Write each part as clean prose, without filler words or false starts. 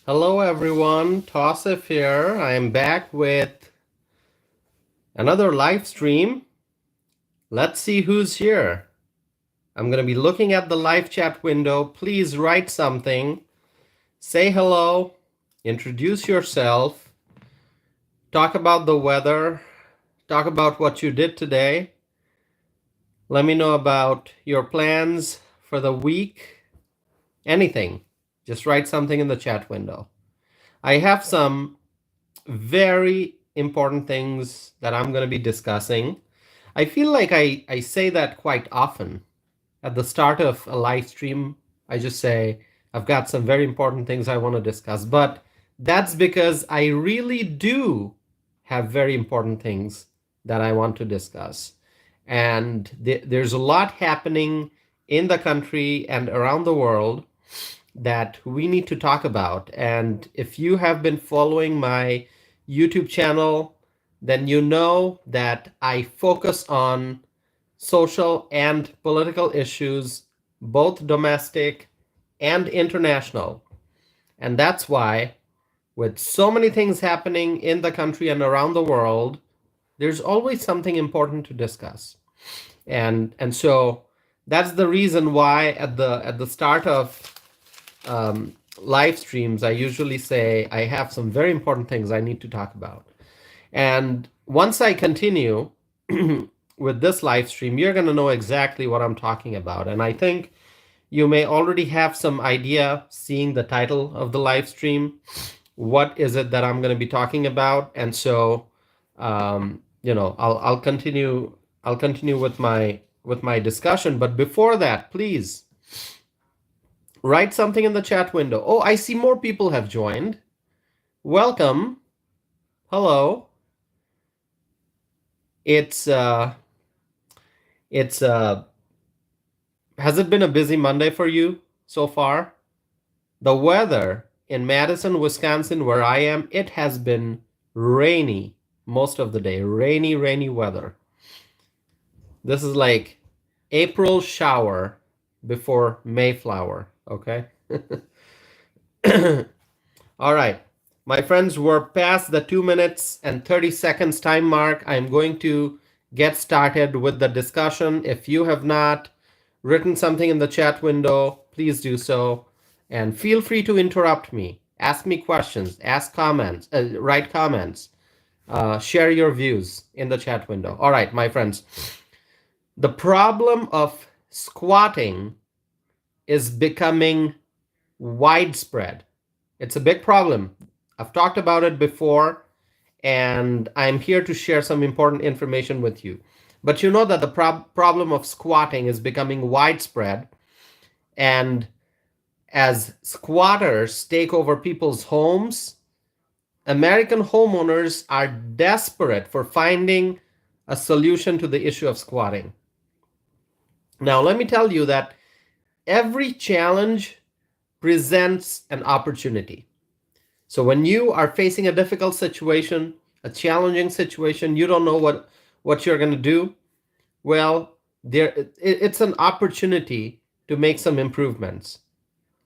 Hello everyone, Tosif here. I am back with another live stream. Let's see who's here. I'm going to be looking at the live chat window. Please write something. Say hello. Introduce yourself. Talk about the weather. Talk about what you did today. Let me know about your plans for the week. Anything. Just write something in the chat window. I have some very important things that I'm going to be discussing. I feel like I say that quite often. At the start of a live stream, I just say, I've got some very important things I want to discuss. But that's because I really do have very important things that I want to discuss. And there's a lot happening in the country and around the world that we need to talk about. And if you have been following my YouTube channel, then you know that I focus on social and political issues, both domestic and international. And that's why, with so many things happening in the country and around the world, there's always something important to discuss. And so that's the reason why at the start of live streams, I usually say I have some very important things I need to talk about. And once I continue with this live stream, you're going to know exactly what I'm talking about. And I think you may already have some idea, seeing the title of the live stream, what is it that I'm going to be talking about. And so, I'll continue with my discussion. But before that, please write something in the chat window. Oh, I see more people have joined. Welcome. Hello. Has it been a busy Monday for you so far? The weather in Madison, Wisconsin, where I am, it has been rainy most of the day. Rainy weather. This is like April shower before Mayflower, okay? All right. My friends, we're past the 2 minutes and 30 seconds time mark. I'm going to get started with the discussion. If you have not written something in the chat window, please do so. And feel free to interrupt me. Ask me questions, ask comments, write comments, share your views in the chat window. All right, my friends. The problem of squatting is becoming widespread. It's a big problem. I've talked about it before, and I'm here to share some important information with you. But you know that the problem of squatting is becoming widespread, and as squatters take over people's homes, American homeowners are desperate for finding a solution to the issue of squatting. Now, let me tell you that every challenge presents an opportunity. So when you are facing a difficult situation, a challenging situation, you don't know what you're going to do, well, it's an opportunity to make some improvements,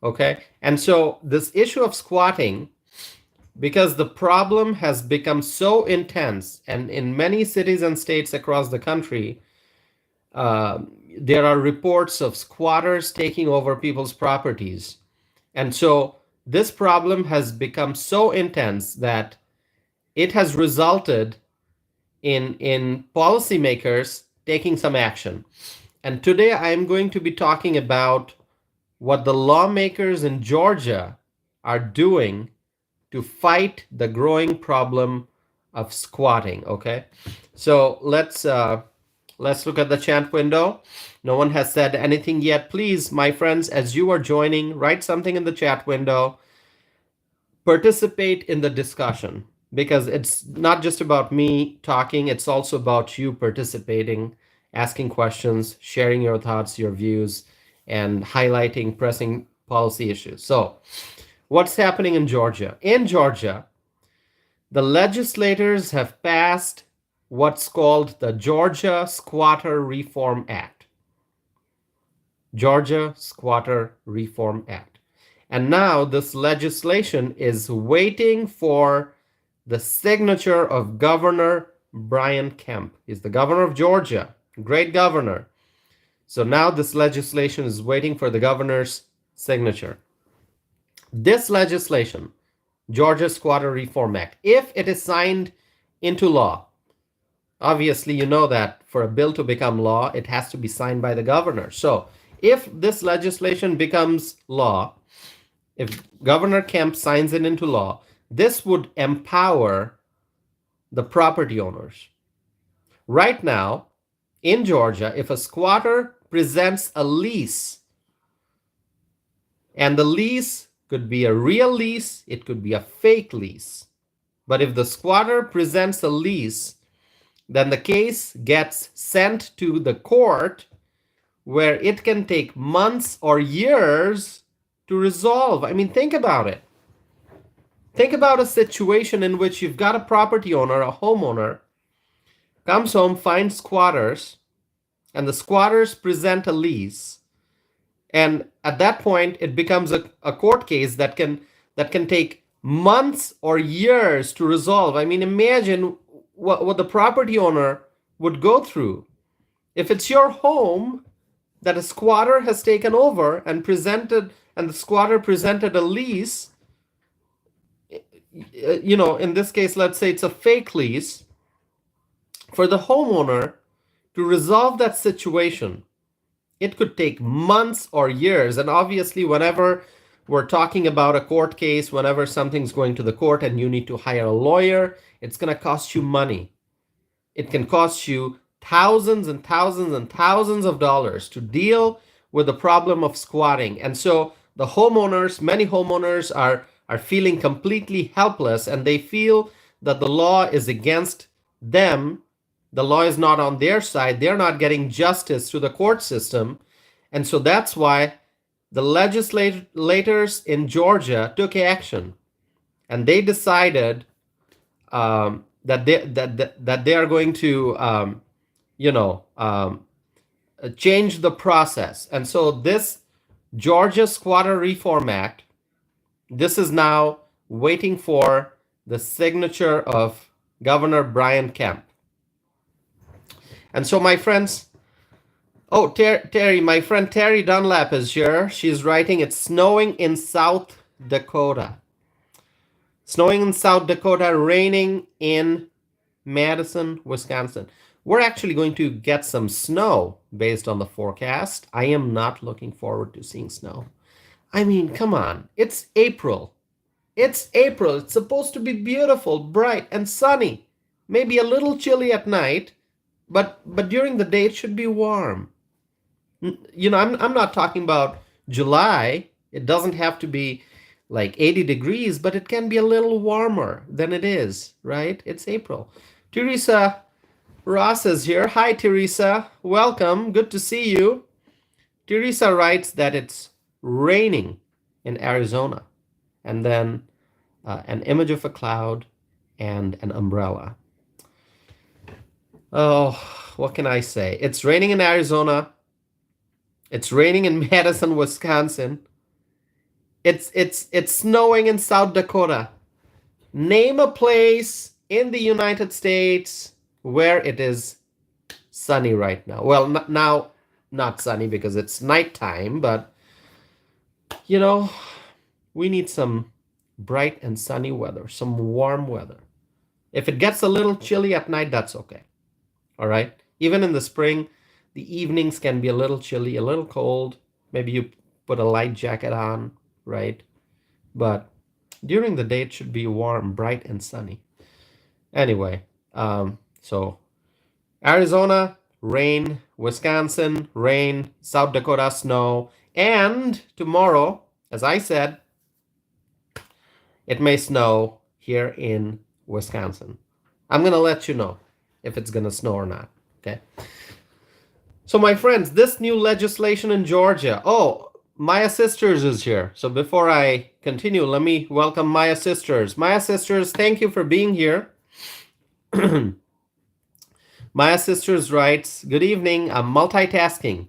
okay? And so this issue of squatting, because the problem has become so intense, and in many cities and states across the country, there are reports of squatters taking over people's properties. And so this problem has become so intense that it has resulted in policymakers taking some action. And today I'm going to be talking about what the lawmakers in Georgia are doing to fight the growing problem of squatting, okay? So let's look at the chat window. No one has said anything yet. Please, my friends, as you are joining, write something in the chat window. Participate in the discussion, because it's not just about me talking, it's also about you participating, asking questions, sharing your thoughts, your views, and highlighting pressing policy issues. So, what's happening in Georgia? In Georgia, the legislators have passed what's called the Georgia Squatter Reform Act. Georgia Squatter Reform Act. And now this legislation is waiting for the signature of Governor Brian Kemp. He's the governor of Georgia, great governor. So now this legislation is waiting for the governor's signature. This legislation, Georgia Squatter Reform Act, if it is signed into law, obviously you know that for a bill to become law, it has to be signed by the governor. So if this legislation becomes law, if Governor Kemp signs it into law, this would empower the property owners. Right now, in Georgia, if a squatter presents a lease, and the lease could be a real lease, it could be a fake lease. But if the squatter presents a lease, then the case gets sent to the court where it can take months or years to resolve. I mean, think about it. Think about a situation in which you've got a property owner, a homeowner, comes home, finds squatters, and the squatters present a lease. And at that point, it becomes a court case that can take months or years to resolve. I mean, imagine what the property owner would go through. If it's your home that a squatter has taken over and the squatter presented a lease, in this case, let's say it's a fake lease, for the homeowner to resolve that situation, it could take months or years. And obviously, whenever we're talking about a court case, whenever something's going to the court and you need to hire a lawyer, it's going to cost you money. It can cost you thousands and thousands and thousands of dollars to deal with the problem of squatting. And so the homeowners, many homeowners are feeling completely helpless, and they feel that the law is against them. The law is not on their side. They're not getting justice through the court system. And so that's why the legislators in Georgia took action. And they decided that they are going to, change the process. And so this Georgia Squatter Reform Act, this is now waiting for the signature of Governor Brian Kemp. And so, my friends, Terry, my friend Terry Dunlap is here. She's writing, it's snowing in South Dakota. Snowing in South Dakota, raining in Madison, Wisconsin. We're actually going to get some snow based on the forecast. I am not looking forward to seeing snow. I mean, come on. It's April. It's April. It's supposed to be beautiful, bright, and sunny. Maybe a little chilly at night. But during the day, it should be warm. I'm not talking about July. It doesn't have to be like 80 degrees, but it can be a little warmer than it is, right? It's April. Teresa Ross is here. Hi, Teresa. Welcome. Good to see you. Teresa writes that it's raining in Arizona, and then an image of a cloud and an umbrella. Oh, what can I say? It's raining in Arizona. It's raining in Madison, Wisconsin. It's snowing in South Dakota. Name a place in the United States where it is sunny right now. Well, now not sunny because it's nighttime, but we need some bright and sunny weather, some warm weather. If it gets a little chilly at night, that's okay. All right. Even in the spring, the evenings can be a little chilly, a little cold. Maybe you put a light jacket on, right? But during the day, it should be warm, bright, and sunny. Anyway, so Arizona, rain, Wisconsin, rain, South Dakota, snow. And tomorrow, as I said, it may snow here in Wisconsin. I'm going to let you know if it's going to snow or not, okay? So, my friends, this new legislation in Georgia. Oh, Maya Sisters is here. So before I continue, let me welcome Maya Sisters. Maya Sisters, thank you for being here. Maya Sisters writes, good evening, I'm multitasking.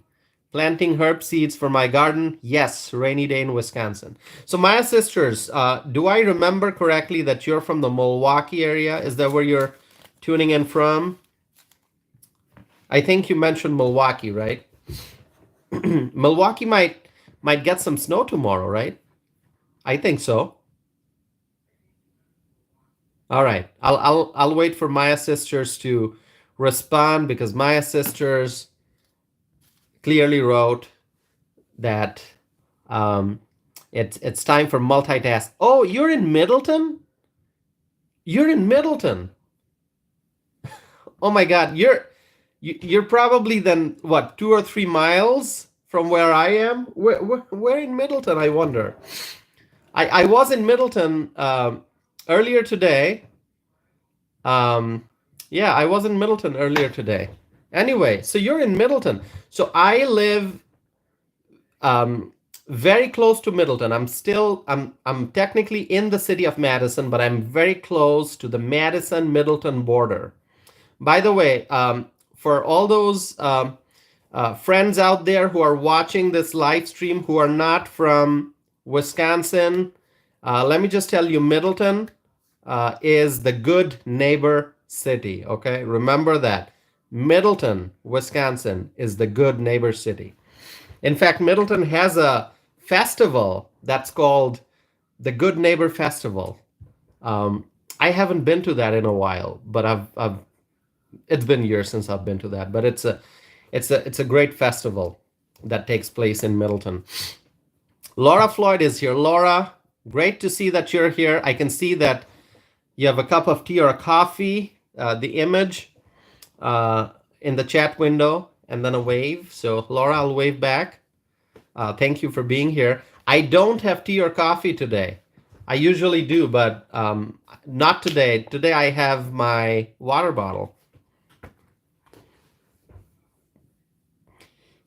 Planting herb seeds for my garden. Yes, rainy day in Wisconsin. So Maya sisters, do I remember correctly that you're from the Milwaukee area? Is that where you're tuning in from? I think you mentioned Milwaukee, right? Milwaukee might get some snow tomorrow, right? I think so. All right. I'll wait for Maya sisters to respond because Maya sisters clearly wrote that um, it's time for multitask. Oh, you're in Middleton? You're in Middleton. Oh my God, you're probably then what 2 or 3 miles from where I am. Where in Middleton? I wonder. I was in Middleton earlier today. Um, yeah, I was in Middleton earlier today. Anyway, so you're in Middleton. So I live um, very close to Middleton. I'm technically in the city of Madison, but I'm very close to the Madison Middleton border. By the way, for all those friends out there who are watching this live stream who are not from Wisconsin, let me just tell you, Middleton is the good neighbor city. Okay, remember that. Middleton, Wisconsin is the good neighbor city. In fact, Middleton has a festival that's called the Good Neighbor Festival. I haven't been to that in a while, but I've it's been years since I've been to that. But it's a great festival that takes place in Middleton. Laura Floyd is here. Laura, great to see that you're here. I can see that you have a cup of tea or a coffee. The image in the chat window, and then a wave. So Laura, I'll wave back. Thank you for being here. I don't have tea or coffee today. I usually do, but not today. Today I have my water bottle.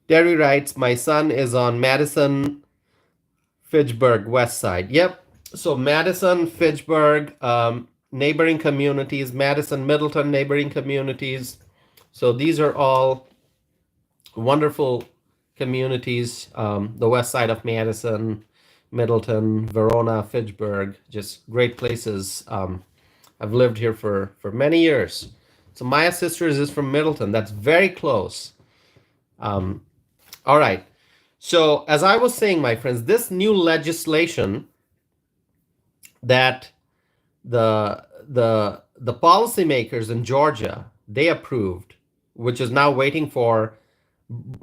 Terry writes, my son is on Madison, Fitchburg, West Side. Yep. So Madison, Fitchburg, neighboring communities, Madison, Middleton, neighboring communities. So these are all wonderful communities. The west side of Madison, Middleton, Verona, Fitchburg, just great places. I've lived here for many years. So Maya Sisters is from Middleton. That's very close. All right. So as I was saying, my friends, this new legislation that the policymakers in Georgia, they approved, which is now waiting for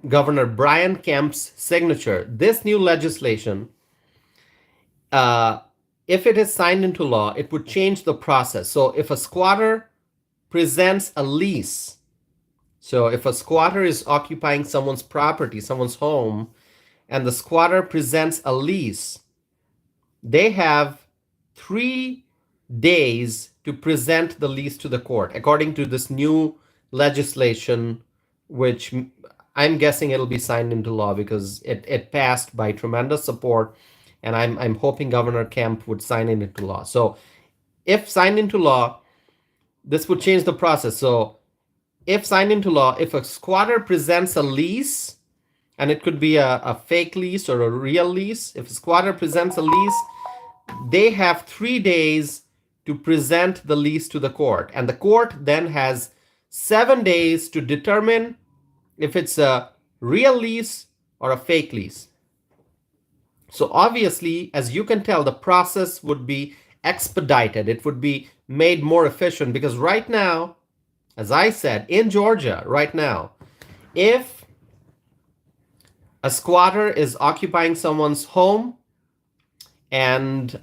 Governor Brian Kemp's signature. This new legislation, if it is signed into law, it would change the process. So if a squatter presents a lease, so if a squatter is occupying someone's property, someone's home, and the squatter presents a lease, they have 3 days to present the lease to the court, according to this new legislation, which I'm guessing it'll be signed into law because it passed by tremendous support, and I'm hoping Governor Kemp would sign it into law. So if signed into law, this would change the process. So if signed into law, if a squatter presents a lease, and it could be a fake lease or a real lease, if a squatter presents a lease, they have 3 days to present the lease to the court. And the court then has 7 days to determine if it's a real lease or a fake lease. So obviously, as you can tell, the process would be expedited. It would be made more efficient because right now, as I said, in Georgia right now, if a squatter is occupying someone's home and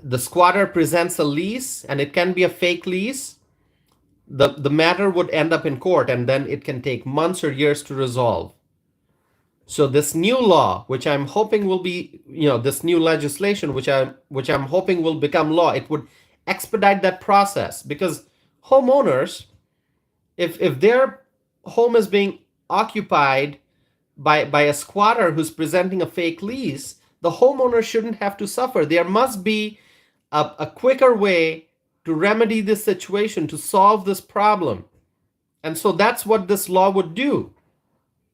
the squatter presents a lease, and it can be a fake lease, the matter would end up in court, and then it can take months or years to resolve. So this new law, which I'm hoping will be, this new legislation, which I'm hoping will become law, it would expedite that process because homeowners, if their home is being occupied by a squatter who's presenting a fake lease, the homeowner shouldn't have to suffer. There must be a quicker way to remedy this situation, to solve this problem. And so that's what this law would do.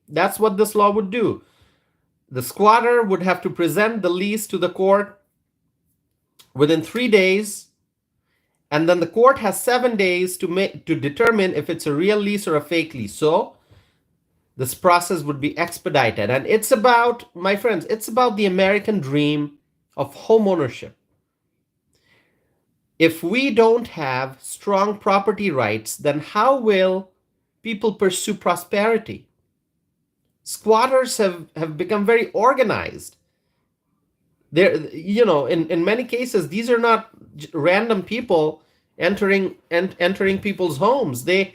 That's what this law would do. The squatter would have to present the lease to the court within 3 days, and then the court has 7 days to determine if it's a real lease or a fake lease. So this process would be expedited. And it's about, my friends, it's about the American dream of home ownership. If we don't have strong property rights, then how will people pursue prosperity? Squatters have become very organized. They're, in many cases, these are not random people entering people's homes. They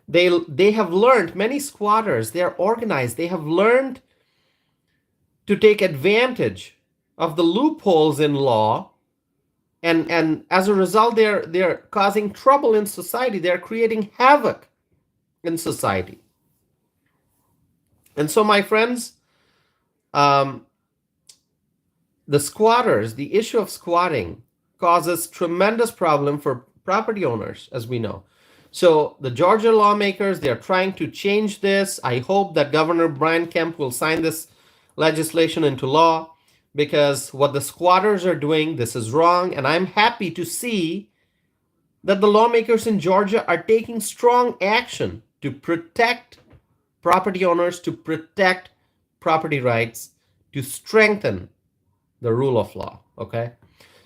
have learned, many squatters, they're organized. They have learned to take advantage of the loopholes in law, and as a result, they're causing trouble in society. They're creating havoc in society. And so, my friends, the issue of squatting causes tremendous problem for property owners, as we know. So the Georgia lawmakers, they're trying to change this. I hope that Governor Brian Kemp will sign this legislation into law, because what the squatters are doing, this is wrong. And I'm happy to see that the lawmakers in Georgia are taking strong action to protect property owners, to protect property rights, to strengthen the rule of law. Okay.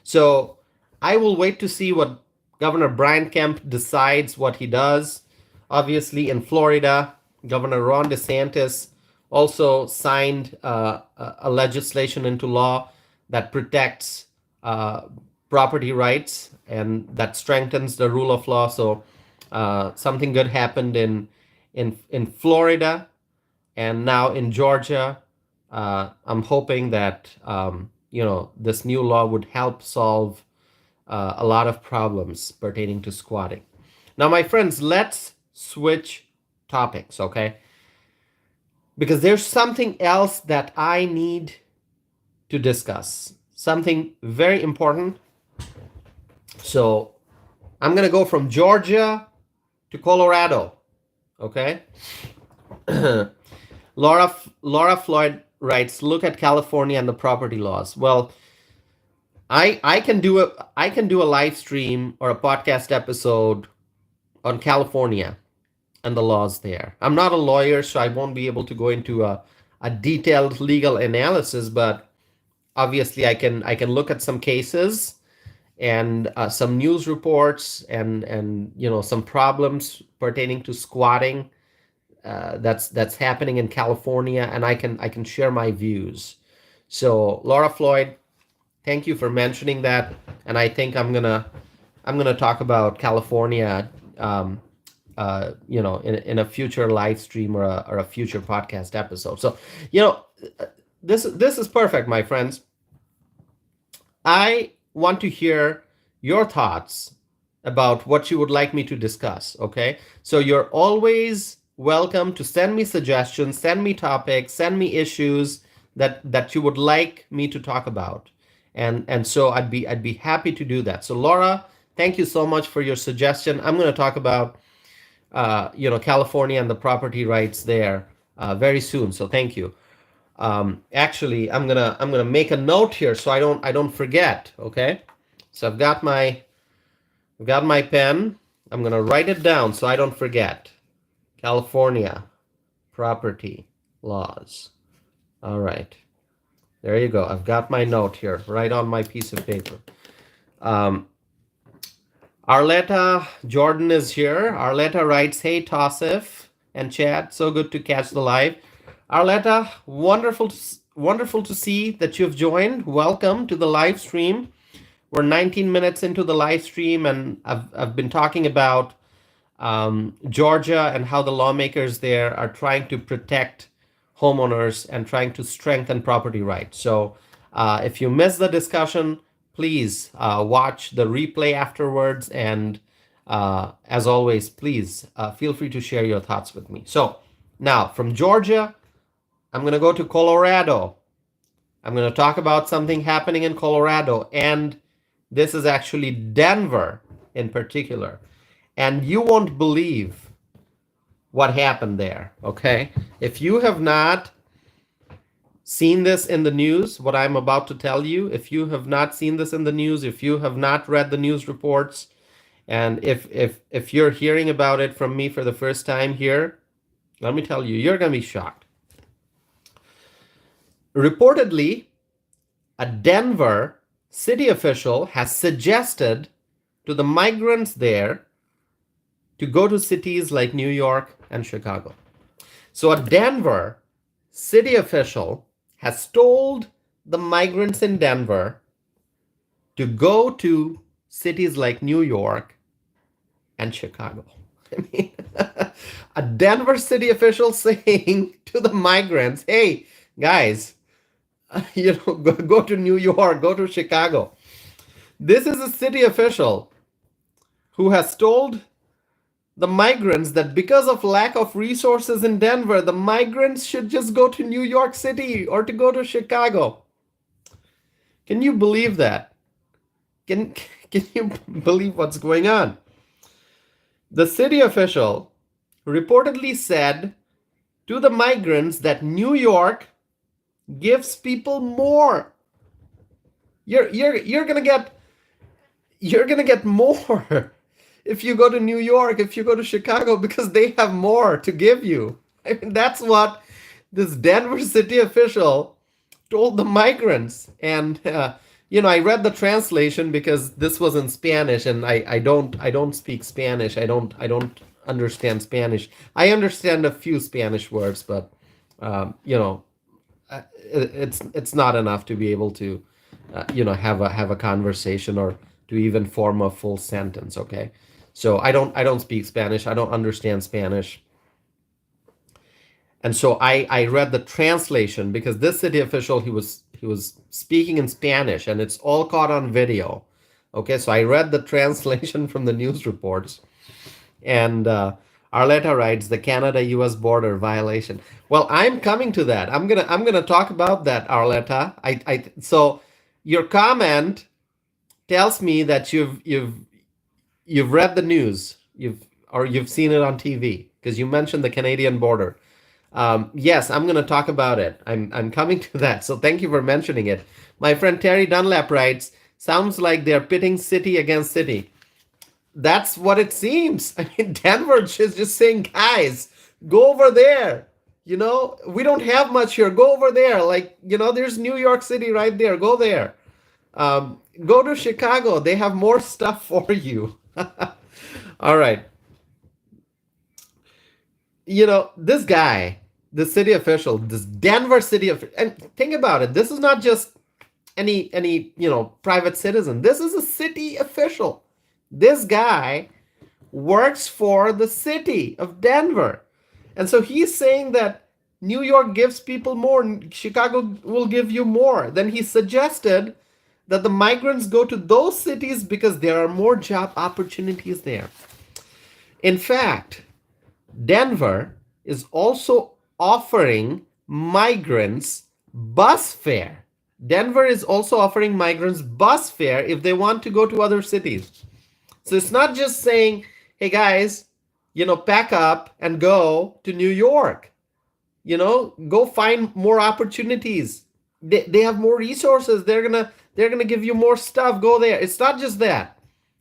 So I will wait to see what Governor Brian Kemp decides, what he does. Obviously, in Florida, Governor Ron DeSantis also signed a legislation into law that protects property rights and that strengthens the rule of law. So something good happened in Florida, and now in Georgia. I'm hoping that this new law would help solve a lot of problems pertaining to squatting. Now, my friends, let's switch topics, okay? Because there's something else that I need to discuss, something very important. So I'm going to go from Georgia to Colorado, okay? Laura Floyd writes, look at California and the property laws. Well, I can do a live stream or a podcast episode on California and the laws there. I'm not a lawyer, so I won't be able to go into a detailed legal analysis, but obviously I can look at some cases and some news reports and some problems pertaining to squatting that's happening in California, and I can share my views. So Laura Floyd, thank you for mentioning that, and I think I'm gonna talk about California, in a future live stream or a future podcast episode. So, this is perfect, my friends. I want to hear your thoughts about what you would like me to discuss. Okay, so you're always welcome to send me suggestions, send me topics, send me issues that you would like me to talk about. And so I'd be happy to do that. So Laura, thank you so much for your suggestion. I'm going to talk about California and the property rights there very soon. So thank you. Actually, I'm gonna make a note here so I don't forget. Okay, so I've got my pen. I'm gonna write it down so I don't forget. California property laws. All right. There you go. I've got my note here, right on my piece of paper. Arletta Jordan is here. Arletta writes, hey, Tassif and Chad, so good to catch the live. Arletta, wonderful to see that you've joined. Welcome to the live stream. We're 19 minutes into the live stream, and I've been talking about Georgia and how the lawmakers there are trying to protect homeowners and trying to strengthen property rights. So if you missed the discussion, please watch the replay afterwards. And as always, please feel free to share your thoughts with me. So now from Georgia, I'm going to go to Colorado. I'm going to talk about something happening in Colorado. And this is actually Denver in particular. And you won't believe what happened there, okay? If you have not seen this in the news, what I'm about to tell you, if you have not seen this in the news, if you have not read the news reports, and if you're hearing about it from me for the first time here, let me tell you, you're going to be shocked. Reportedly, a Denver city official has suggested to the migrants there to go to cities like New York and Chicago. So a Denver city official has told the migrants in Denver to go to cities like New York and Chicago. I mean, a Denver city official saying to the migrants, hey, guys, go to New York, go to Chicago. This is a city official who has told the migrants that because of lack of resources in Denver, the migrants should just go to New York City or to go to Chicago. Can you believe that? Can you believe what's going on? The city official reportedly said to the migrants that New York gives people more. You're gonna get more if you go to New York, if you go to Chicago, because they have more to give you. I mean, that's what this Denver city official told the migrants. And I read the translation because this was in Spanish, and I don't speak Spanish. I don't understand Spanish. I understand a few Spanish words, but it's not enough to be able to have a conversation or to even form a full sentence. Okay, so I don't speak Spanish. I don't understand Spanish. And so I read the translation because this city official, he was speaking in Spanish, and it's all caught on video. Okay, so I read the translation from the news reports, and Arletta writes the Canada-U.S. border violation. Well, I'm coming to that. I'm gonna talk about that, Arletta. So your comment tells me that you've read the news, you've seen it on TV because you mentioned the Canadian border. Yes, I'm going to talk about it. I'm coming to that. So thank you for mentioning it. My friend Terry Dunlap writes, sounds like they're pitting city against city. That's what it seems. I mean, Denver is just saying, guys, go over there. We don't have much here. Go over there. There's New York City right there. Go there. Go to Chicago. They have more stuff for you. All right. This guy, the city official, this Denver city official, and think about it. This is not just any private citizen. This is a city official. This guy works for the city of Denver. And so he's saying that New York gives people more, Chicago will give you more. Then he suggested that the migrants go to those cities because there are more job opportunities there. In fact, Denver is also offering migrants bus fare. Denver is also offering migrants bus fare if they want to go to other cities. So it's not just saying, hey guys, pack up and go to New York. Go find more opportunities. They have more resources. They're gonna give you more stuff. Go there. It's not just that.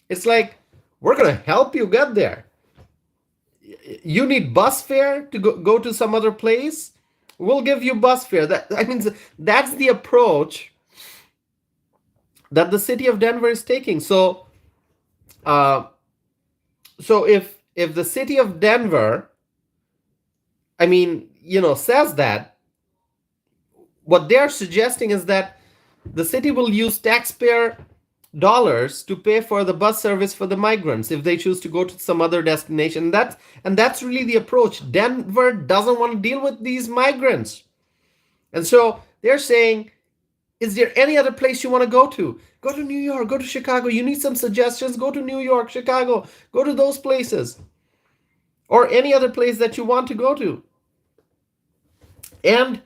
It's like, we're gonna help you get there. You need bus fare to go to some other place? We'll give you bus fare. That's the approach that the city of Denver is taking. So if the city of Denver, says that, what they're suggesting is that the city will use taxpayer dollars to pay for the bus service for the migrants if they choose to go to some other destination. That's really the approach. Denver doesn't want to deal with these migrants. And so they're saying, is there any other place you want to go to? Go to New York, go to Chicago. You need some suggestions? Go to New York, Chicago. Go to those places. Or any other place that you want to go to. And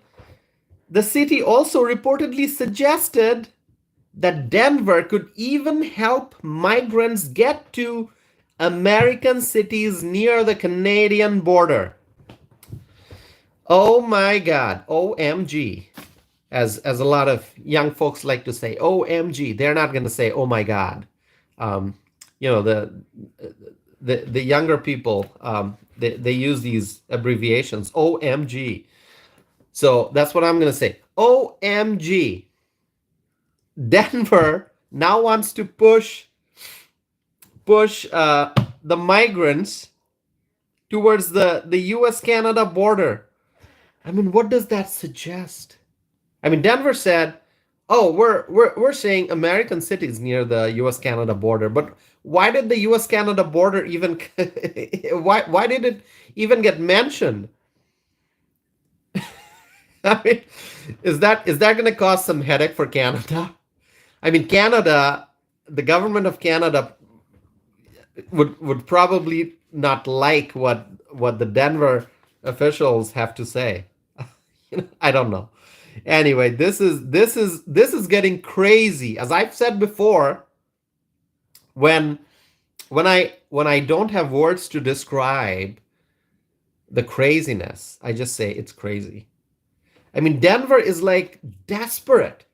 the city also reportedly suggested that Denver could even help migrants get to American cities near the Canadian border. Oh my God. OMG. As a lot of young folks like to say, OMG. They're not going to say, oh my God. Um, the younger people, they use these abbreviations, OMG. So that's what I'm going to say. OMG. Denver now wants to push the migrants towards the U.S. Canada border. I mean, what does that suggest? I mean, Denver said, "Oh, we're saying American cities near the U.S. Canada border," but why did the U.S. Canada border even why did it even get mentioned? I mean, is that going to cause some headache for Canada? I mean, Canada, the government of Canada would probably not like what the Denver officials have to say. I don't know. Anyway, this is getting crazy. As I've said before, when when I don't have words to describe the craziness, I just say it's crazy. I mean, Denver is like desperate.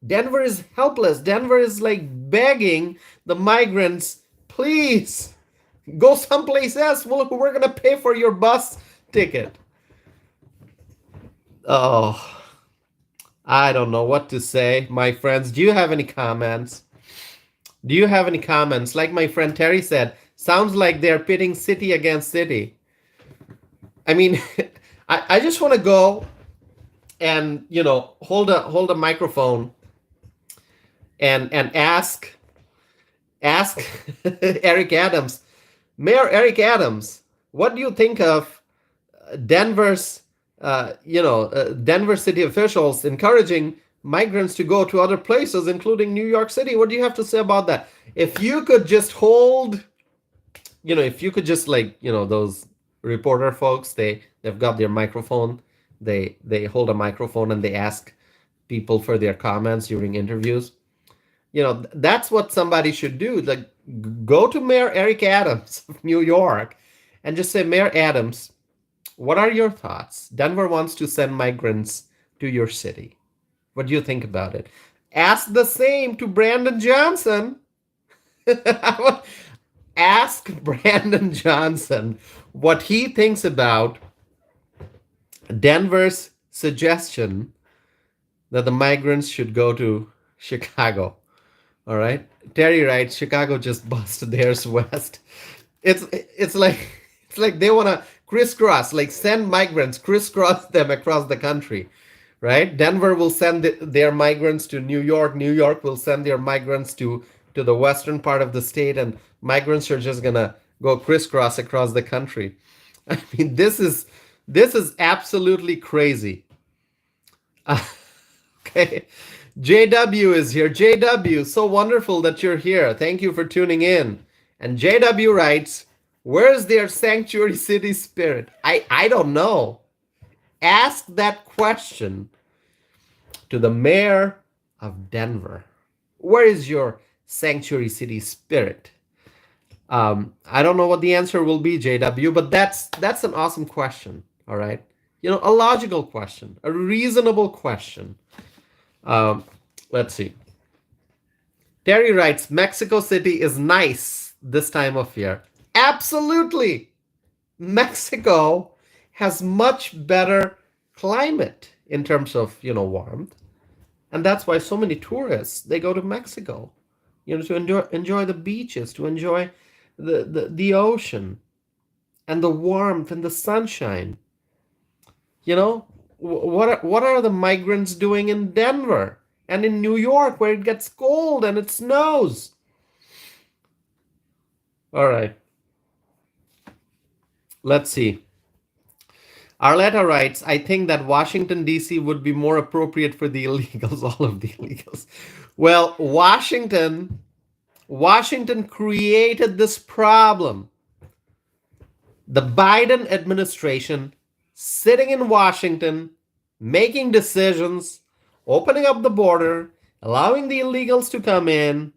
Denver is helpless. Denver is like begging the migrants, please go someplace else. We're going to pay for your bus ticket. Oh, I don't know what to say, my friends. Do you have any comments? Do you have any comments? Like my friend Terry said, sounds like they're pitting city against city. I mean, I just want to go and hold a microphone and ask Eric Adams, Mayor Eric Adams, what do you think of Denver's Denver city officials encouraging migrants to go to other places, including New York City? What do you have to say about that? If you could just hold, if you could just those reporter folks, they've got their microphone, they hold a microphone and they ask people for their comments during interviews. That's what somebody should do. Like, go to Mayor Eric Adams of New York and just say, Mayor Adams, what are your thoughts? Denver wants to send migrants to your city. What do you think about it? Ask the same to Brandon Johnson. Ask Brandon Johnson what he thinks about Denver's suggestion that the migrants should go to Chicago. All right. Terry writes, Chicago just busted theirs west. It's like they want to crisscross, like send migrants, crisscross them across the country, right? Denver will send their migrants to New York. New York will send their migrants to the western part of the state, and migrants are just gonna go crisscross across the country. I mean, this is absolutely crazy. Okay. JW is here. JW, so wonderful that you're here. Thank you for tuning in. And JW writes, where's their sanctuary city spirit? I don't know. Ask that question to the mayor of Denver. Where is your sanctuary city spirit? I don't know what the answer will be, JW, but that's an awesome question. All right. A logical question, a reasonable question. Let's see. Terry writes, Mexico City is nice this time of year. Absolutely. Mexico has much better climate in terms of, warmth. And that's why so many tourists, they go to Mexico, to enjoy the beaches, to enjoy the ocean and the warmth and the sunshine. What are the migrants doing in Denver and in New York where it gets cold and it snows? All right. Let's see. Arletta writes, I think that Washington, D.C. would be more appropriate for the illegals, all of the illegals. Well, Washington created this problem. The Biden administration sitting in Washington, making decisions, opening up the border, allowing the illegals to come in,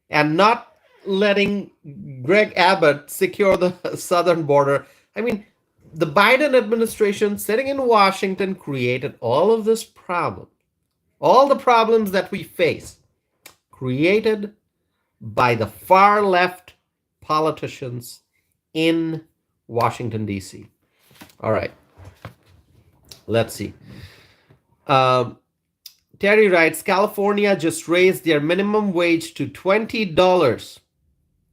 and not letting Greg Abbott secure the southern border. I mean, the Biden administration sitting in Washington created all of this problem. All the problems that we face created by the far left politicians in Washington, D.C. All right, let's see. Um, Terry writes, California just raised their minimum wage to $20.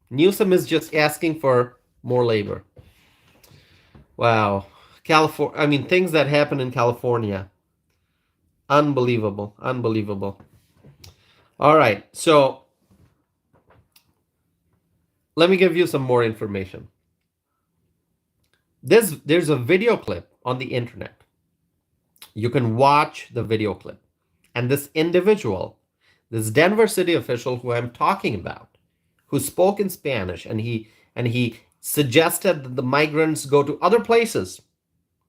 Newsom is just asking for more labor. Wow. California, I mean, things that happen in California. Unbelievable. Unbelievable. All right. So let me give you some more information. There's a video clip on the internet. You can watch the video clip. And this individual, this Denver city official who I'm talking about, who spoke in Spanish, and he suggested that the migrants go to other places.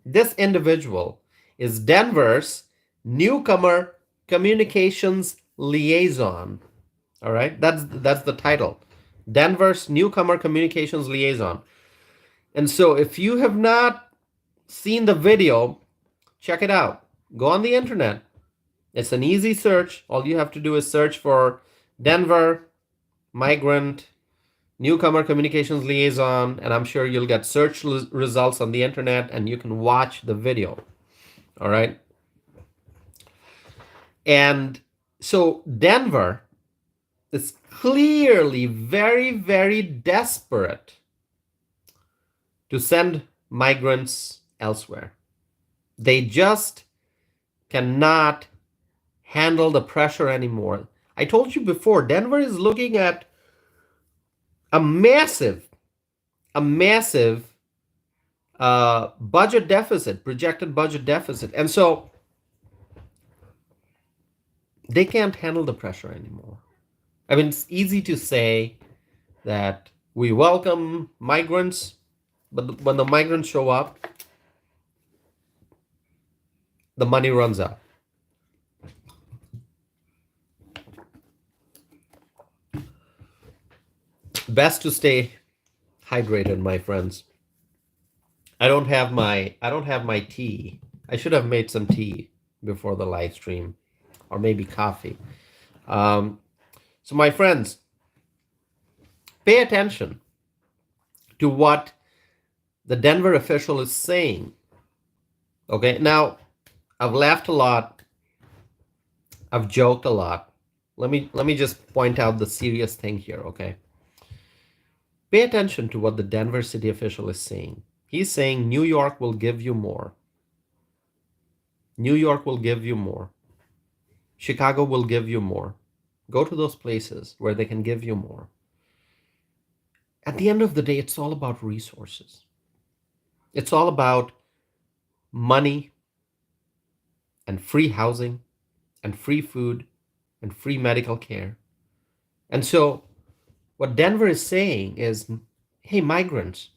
This individual is Denver's newcomer communications liaison. All right, that's the title. Denver's newcomer communications liaison. And so if you have not seen the video, check it out. Go on the internet. It's an easy search. All you have to do is search for Denver migrant newcomer communications liaison, and I'm sure you'll get search results on the internet, and you can watch the video. All right. And so Denver is clearly very, very desperate to send migrants elsewhere. They just cannot handle the pressure anymore. I told you before, Denver is looking at a massive budget deficit, projected budget deficit. And so they can't handle the pressure anymore. I mean, it's easy to say that we welcome migrants, but when the migrants show up, the money runs out. Best to stay hydrated, my friends. I don't have my tea. I should have made some tea before the live stream, or maybe coffee. So my friends, pay attention to what the Denver official is saying. Okay, now I've laughed a lot. I've joked a lot. Let me just point out the serious thing here, okay? Pay attention to what the Denver city official is saying. He's saying New York will give you more. New York will give you more. Chicago will give you more. Go to those places where they can give you more. At the end of the day, it's all about resources. It's all about money and free housing and free food and free medical care. And so what Denver is saying is, hey, migrants,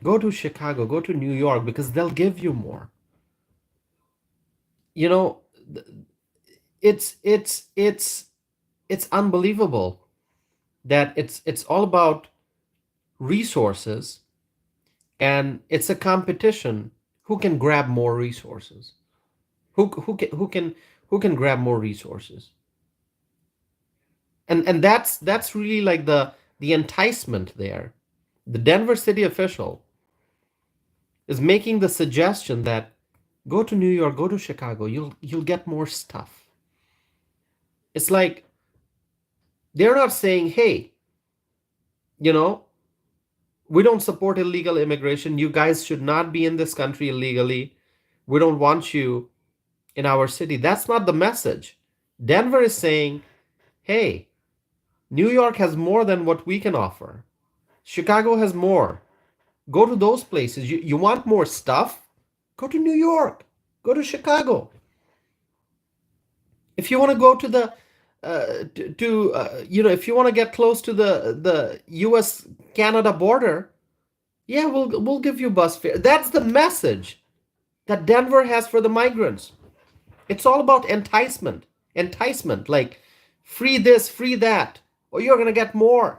go to Chicago, go to New York, because they'll give you more. You know, it's unbelievable that it's all about resources, and it's a competition. Who can grab more resources? Who can grab more resources? And that's really like the enticement there. The Denver city official is making the suggestion that go to New York, go to Chicago, you'll get more stuff. It's like they're not saying, hey, you know, we don't support illegal immigration. You guys should not be in this country illegally. We don't want you in our city. That's not the message. Denver is saying, hey, New York has more than what we can offer. Chicago has more. Go to those places. You want more stuff? Go to New York. Go to Chicago. If you want to go to the if you want to get close to the U.S. Canada border, yeah, we'll give you bus fare. That's the message that Denver has for the migrants. It's all about enticement, like free this, free that, or you're gonna get more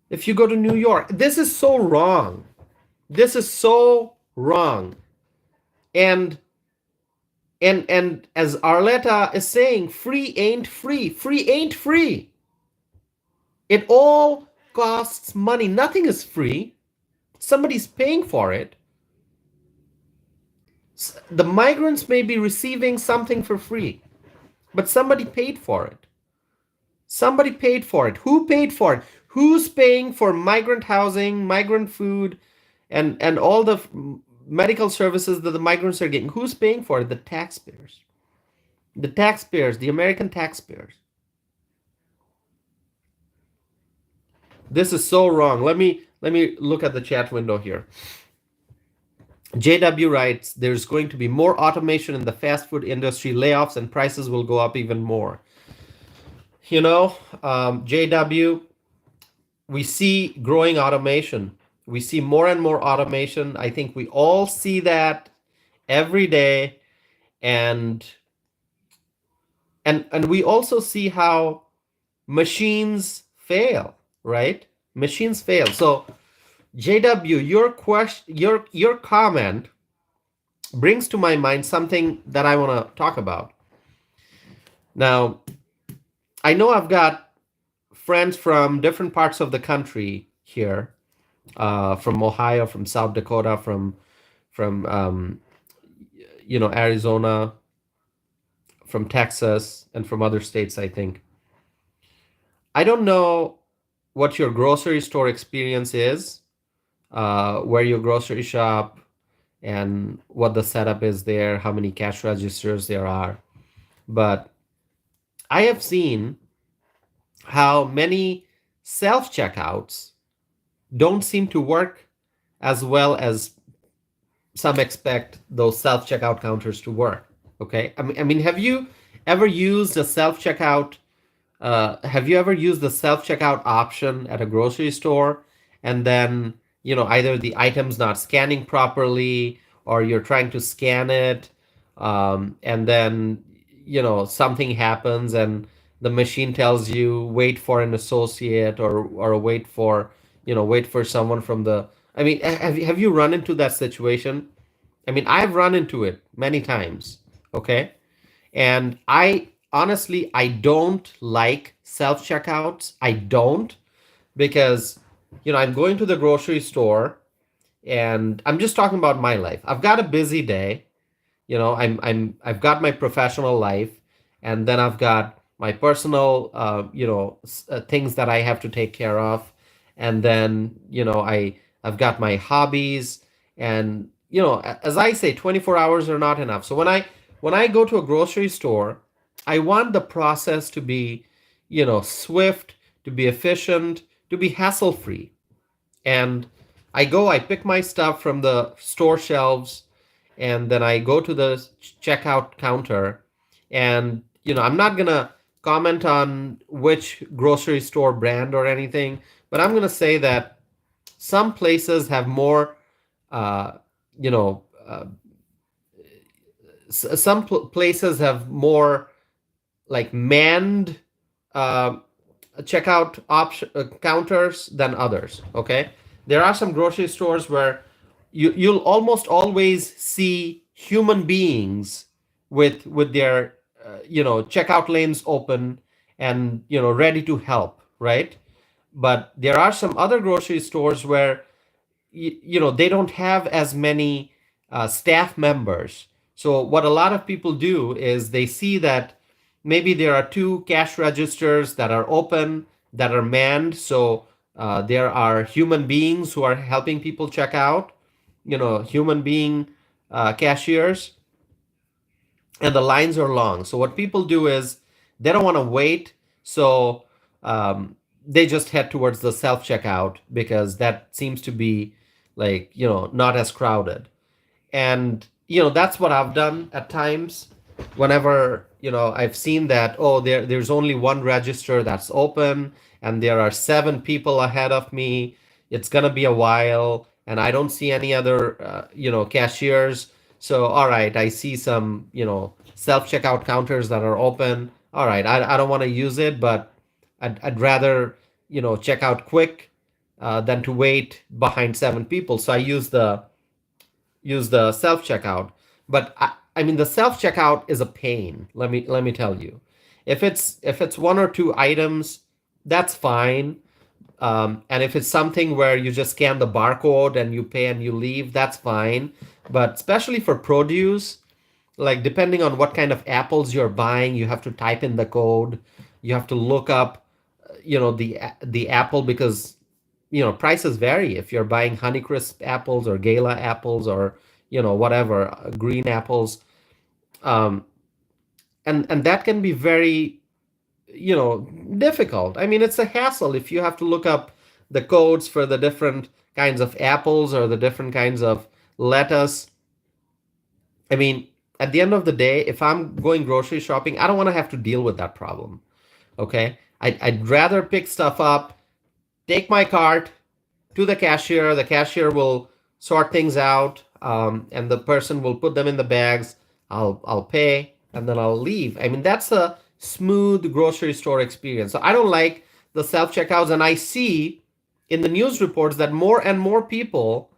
if you go to New York. This is so wrong. This is so wrong. And and as Arletta is saying, free ain't free. Free ain't free. It all costs money. Nothing is free. Somebody's paying for it. The migrants may be receiving something for free, but somebody paid for it. Somebody paid for it. Who paid for it? Who's paying for migrant housing, migrant food, and all the medical services that the migrants are getting? Who's paying for it? The taxpayers. The taxpayers, the American taxpayers. This is so wrong. Let me look at the chat window here. JW writes, there's going to be more automation in the fast food industry, layoffs, and prices will go up even more. You know, JW, we see growing automation. We see more and more automation. I think we all see that every day. And we also see how machines fail, right? Machines fail. So JW, your comment brings to my mind something that I want to talk about. Now, I know I've got friends from different parts of the country here, from Ohio, from South Dakota, from Arizona, from Texas, and from other states, I think. I don't know what your grocery store experience is, where you grocery shop, and what the setup is there, how many cash registers there are. But I have seen how many self checkouts don't seem to work as well as some expect those self checkout counters to work. Okay, I mean, have you ever used a self checkout? Have you ever used the self checkout option at a grocery store, and then either the item's not scanning properly, or you're trying to scan it, and then something happens and the machine tells you wait for an associate, or wait for someone from the. I mean, have you run into that situation? I mean, I've run into it many times. Okay. And I honestly, I don't like self checkouts. I don't, because I'm going to the grocery store, and I'm just talking about my life. I've got a busy day. I've got my professional life, and then I've got my personal things that I have to take care of, and then I've got my hobbies, and as I say, 24 hours are not enough. So when I go to a grocery store, I want the process to be swift, to be efficient, to be hassle free. And I pick my stuff from the store shelves, and then I go to the checkout counter. And I'm not gonna comment on which grocery store brand or anything, but I'm gonna say that some places have more, uh, you know, uh, some places have more like manned uh, checkout option counters than others. Okay, there are some grocery stores where you'll almost always see human beings with their checkout lanes open, and ready to help, right? But there are some other grocery stores where they don't have as many staff members. So what a lot of people do is they see that maybe there are two cash registers that are open, that are manned. So there are human beings who are helping people check out, human being cashiers, and the lines are long. So what people do is they don't want to wait. So they just head towards the self checkout, because that seems to be like, not as crowded. And that's what I've done at times whenever I've seen that, oh, there's only one register that's open, and there are seven people ahead of me. It's gonna be a while, and I don't see any other cashiers. So all right, I see some self checkout counters that are open. All right, I don't want to use it, but I'd rather check out quick, than to wait behind seven people. So I use the self checkout. But I mean, the self checkout is a pain. Let me tell you, if it's one or two items, that's fine. And if it's something where you just scan the barcode and you pay and you leave, that's fine. But especially for produce, like depending on what kind of apples you're buying, you have to type in the code. You have to look up, the apple, because prices vary. If you're buying Honeycrisp apples or Gala apples or whatever, green apples, um, and that can be very you know difficult. I mean, it's a hassle if you have to look up the codes for the different kinds of apples or the different kinds of lettuce. I mean, at the end of the day, if I'm going grocery shopping, I don't want to have to deal with that problem. Okay, I'd rather pick stuff up, take my cart to the cashier. The cashier will sort things out, and the person will put them in the bags. I'll pay, and then I'll leave. I mean, that's a smooth grocery store experience. So I don't like the self checkouts, and I see in the news reports that more and more people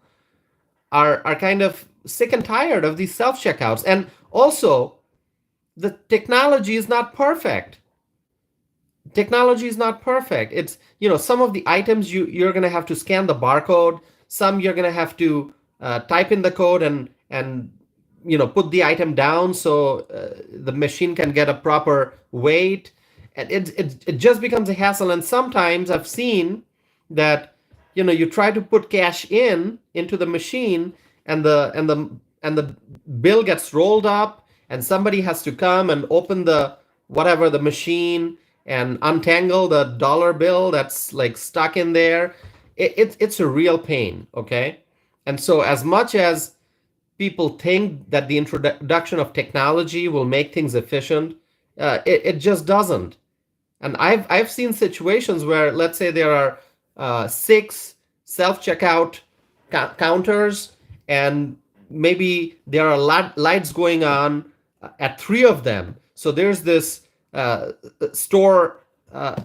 are kind of sick and tired of these self checkouts. And also, the technology is not perfect. Technology is not perfect. It's, some of the items you're going to have to scan the barcode. Some you're going to have to type in the code and put the item down so the machine can get a proper weight. And it just becomes a hassle. And sometimes I've seen that you try to put cash into the machine, and the bill gets rolled up, and somebody has to come and open the machine and untangle the dollar bill that's like stuck in there. It's a real pain. Okay, and so as much as people think that the introduction of technology will make things efficient, it just doesn't. And I've seen situations where, let's say, there are six self checkout counters, and maybe there are lights going on at three of them. So there's this store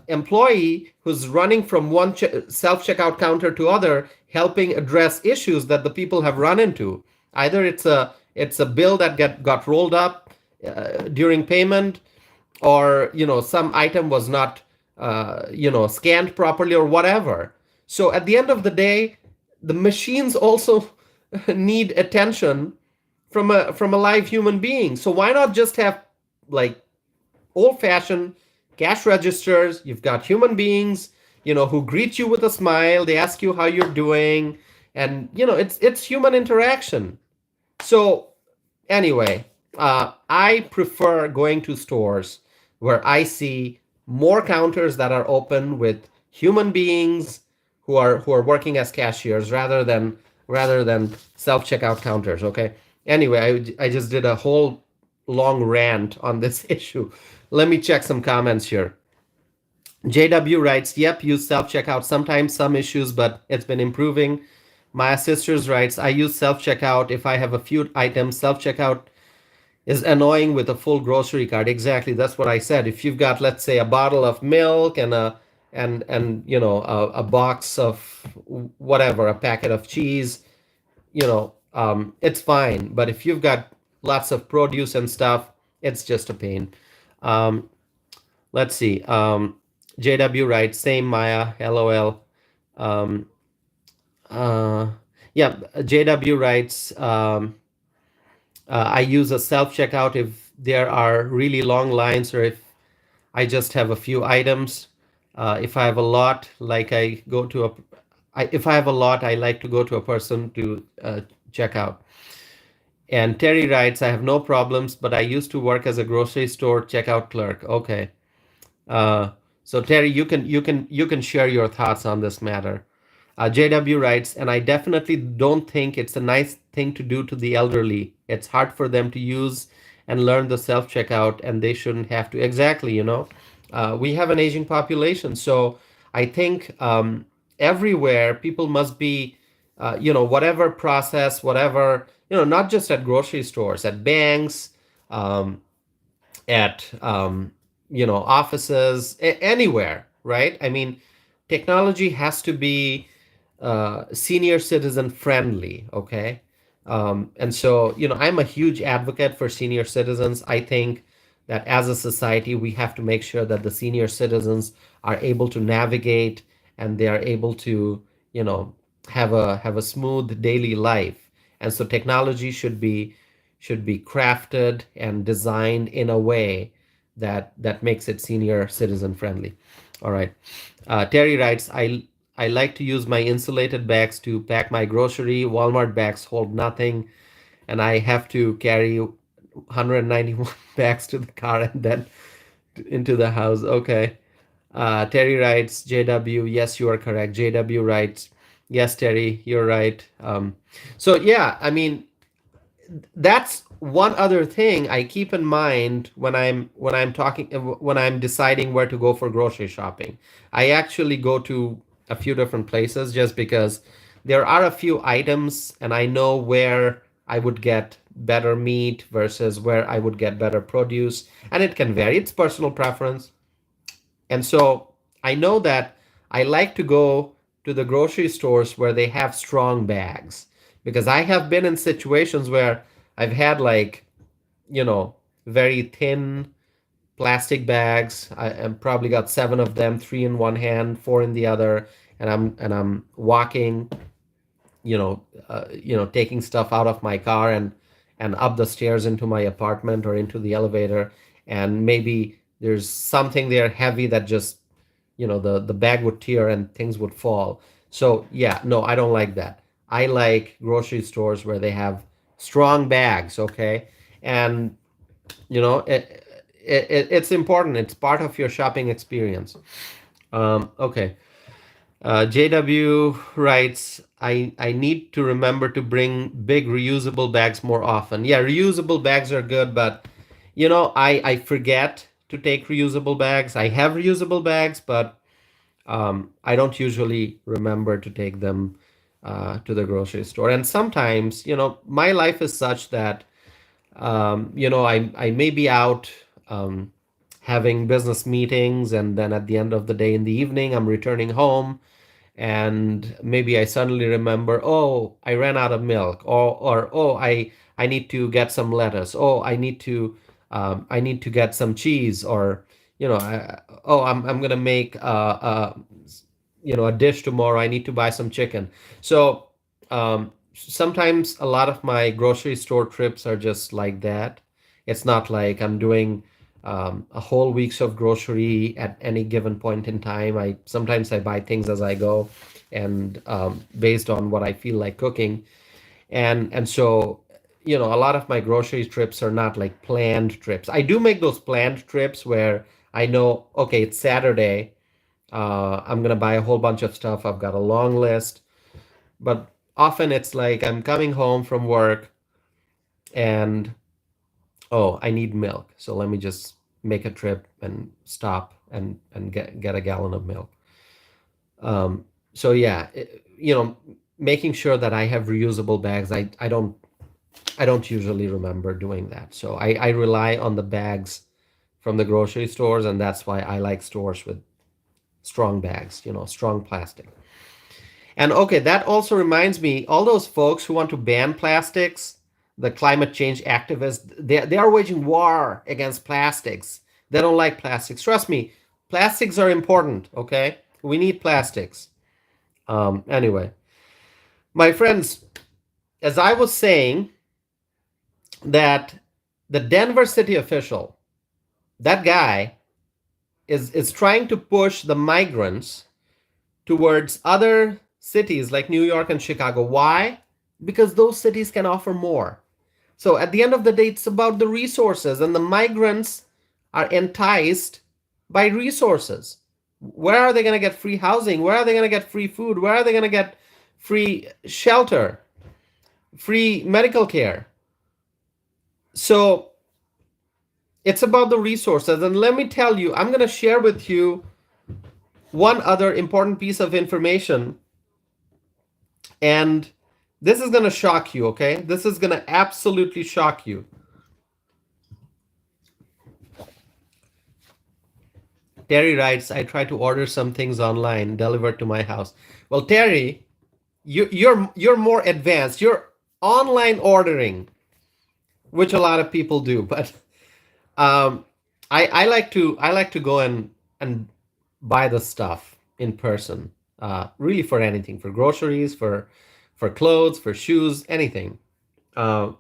employee who's running from one self checkout counter to other, helping address issues that the people have run into. Either it's a bill that got rolled up during payment, or some item was not scanned properly or whatever. So at the end of the day, the machines also need attention from a live human being. So why not just have like old fashioned cash registers? You've got human beings who greet you with a smile. They ask you how you're doing, and it's human interaction. So anyway, I prefer going to stores where I see more counters that are open with human beings who are working as cashiers, rather than self checkout counters. Okay. Anyway, I just did a whole long rant on this issue. Let me check some comments here. JW writes, "Yep, use self checkout. Sometimes some issues, but it's been improving." My sisters writes, "I use self checkout if I have a few items. Self checkout is annoying with a full grocery cart." Exactly, that's what I said. If you've got, let's say, a bottle of milk and a box of whatever, a packet of cheese, it's fine. But if you've got lots of produce and stuff, it's just a pain. Um, let's see. JW writes, "Same, Maya. LOL." Um, uh, yeah, JW writes, "I use a self checkout if there are really long lines, or if I just have a few items. If I have a lot, like if I have a lot, I like to go to a person to check out." And Terry writes, "I have no problems, but I used to work as a grocery store checkout clerk." Okay. Uh, so Terry, you can share your thoughts on this matter. JW writes, "And I definitely don't think it's a nice thing to do to the elderly. It's hard for them to use and learn the self checkout, and they shouldn't have to." Exactly, we have an aging population, so I think everywhere people must be, whatever process, whatever, not just at grocery stores, at banks, um, at offices, anywhere, right? I mean, technology has to be senior citizen friendly, okay? And so, I'm a huge advocate for senior citizens. I think that as a society, we have to make sure that the senior citizens are able to navigate and they are able to, you know, have a smooth daily life. And so technology should be crafted and designed in a way that makes it senior citizen friendly. All right. Terry writes, I like to use my insulated bags to pack my grocery. Walmart bags hold nothing, and I have to carry 191 bags to the car and then into the house. Okay. Terry writes, JW, yes, you are correct. JW writes, yes, Terry, you're right. So yeah, I mean, that's one other thing I keep in mind when I'm deciding where to go for grocery shopping. I actually go to a few different places just because there are a few items and I know where I would get better meat versus where I would get better produce, and it can vary. It's personal preference. And so I know that I like to go to the grocery stores where they have strong bags, because I have been in situations where I've had, like, very thin plastic bags. I probably got seven of them, three in one hand, four in the other, and I'm walking, taking stuff out of my car and up the stairs into my apartment or into the elevator, and maybe there's something there heavy that just, the bag would tear and things would fall. So yeah, no, I don't like that. I like grocery stores where they have strong bags, okay? And it's important. It's part of your shopping experience. Okay. JW writes, I need to remember to bring big reusable bags more often. Yeah, reusable bags are good, but I forget to take reusable bags. I have reusable bags, but I don't usually remember to take them to the grocery store. And sometimes, my life is such that I may be out having business meetings, and then at the end of the day in the evening, I'm returning home, and maybe I suddenly remember, oh, I ran out of milk, or oh, I need to get some lettuce. Oh, I need to get some cheese, or I'm gonna make a dish tomorrow. I need to buy some chicken. So sometimes a lot of my grocery store trips are just like that. It's not like I'm doing a whole week's of grocery at any given point in time. I buy things as I go, and based on what I feel like cooking, and so a lot of my grocery trips are not like planned trips. I do make those planned trips where I know, okay, it's Saturday. I'm gonna buy a whole bunch of stuff. I've got a long list, but often it's like I'm coming home from work and, oh, I need milk. So let me just make a trip and stop and get a gallon of milk. So yeah, making sure that I have reusable bags. I don't usually remember doing that. So I rely on the bags from the grocery stores, and that's why I like stores with strong bags, strong plastic. And okay, that also reminds me, all those folks who want to ban plastics, the climate change activists, they are waging war against plastics. They don't like plastics. Trust me, plastics are important, okay? We need plastics. Anyway, my friends, as I was saying, that the Denver city official, that guy, is trying to push the migrants towards other cities like New York and Chicago. Why? Because those cities can offer more. So at the end of the day, it's about the resources, and the migrants are enticed by resources. Where are they going to get free housing? Where are they going to get free food? Where are they going to get free shelter, free medical care? So it's about the resources. And let me tell you, I'm going to share with you one other important piece of information. And this is going to shock you, okay? This is going to absolutely shock you. Terry writes, I try to order some things online, delivered to my house. Well, Terry, you're more advanced. You're online ordering, which a lot of people do, but um, I like to go and buy the stuff in person. Really for anything, for groceries, for clothes, for shoes, anything. Uh,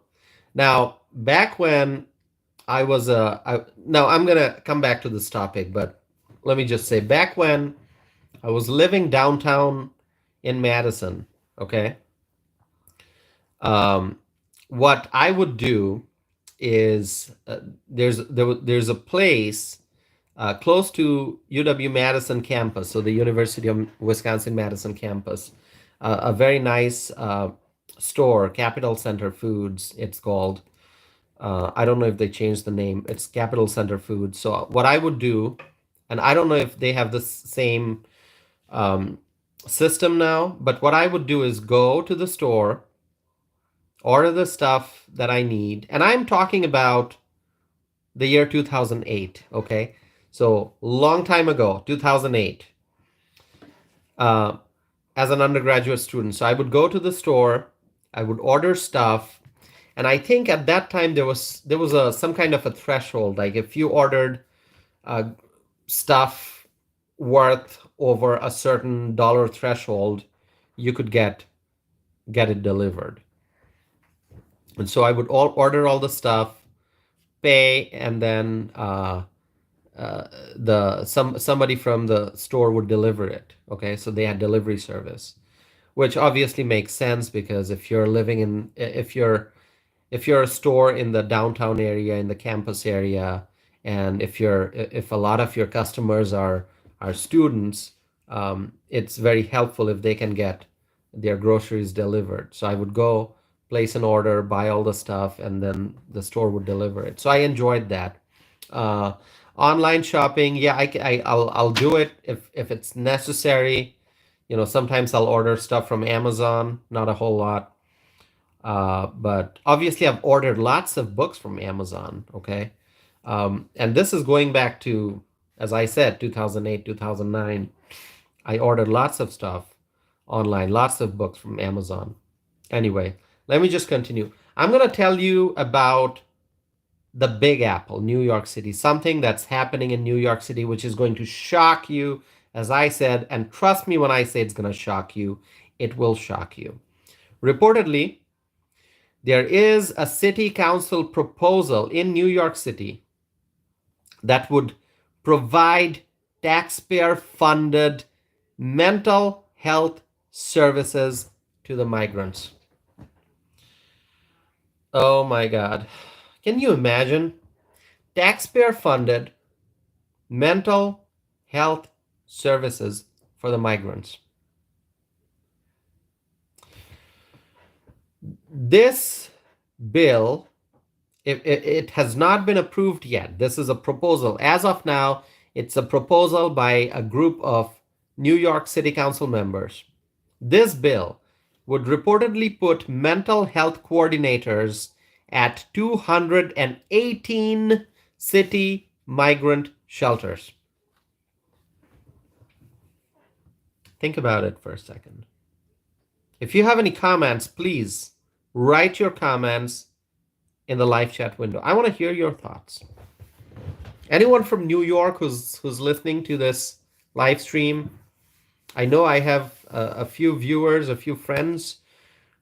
Now, back when now I'm gonna come back to this topic, but let me just say, back when I was living downtown in Madison, okay, um, what I would do is there's a place close to UW Madison campus, so the University of Wisconsin Madison campus, a very nice store, Capital Center Foods, it's called. I don't know if they changed the name. It's Capital Center Foods. So what I would do, and I don't know if they have the same um, system now, but what I would do is go to the store, order the stuff that I need, and I'm talking about the year 2008. Okay, so long time ago, 2008, uh, as an undergraduate student. So I would go to the store, I would order stuff, and I think at that time there was a some kind of a threshold. Like if you ordered uh, stuff worth over a certain dollar threshold, you could get it delivered. And so I would order all the stuff, pay, and then the somebody from the store would deliver it. Okay, so they had delivery service, which obviously makes sense because if you're a store in the downtown area, in the campus area, and if a lot of your customers are students, it's very helpful if they can get their groceries delivered. So I would go place an order, buy all the stuff, and then the store would deliver it. So I enjoyed that. Uh, Online shopping, yeah, I'll do it if it's necessary. Sometimes I'll order stuff from Amazon, not a whole lot. But obviously, I've ordered lots of books from Amazon. Okay. And this is going back to, as I said, 2008, 2009. I ordered lots of stuff online, lots of books from Amazon. Anyway, let me just continue. I'm going to tell you about the Big Apple, New York City, something that's happening in New York City, which is going to shock you, as I said. And trust me when I say it's going to shock you, it will shock you. Reportedly, there is a city council proposal in New York City that would provide taxpayer funded mental health services to the migrants. Oh my God. Can you imagine? Taxpayer funded mental health services for the migrants. This bill, it has not been approved yet. This is a proposal. As of now, it's a proposal by a group of New York City Council members. This bill would reportedly put mental health coordinators at 218 city migrant shelters. Think about it for a second. If you have any comments, please write your comments in the live chat window. I want to hear your thoughts. Anyone from New York who's listening to this live stream? I know I have a few viewers, a few friends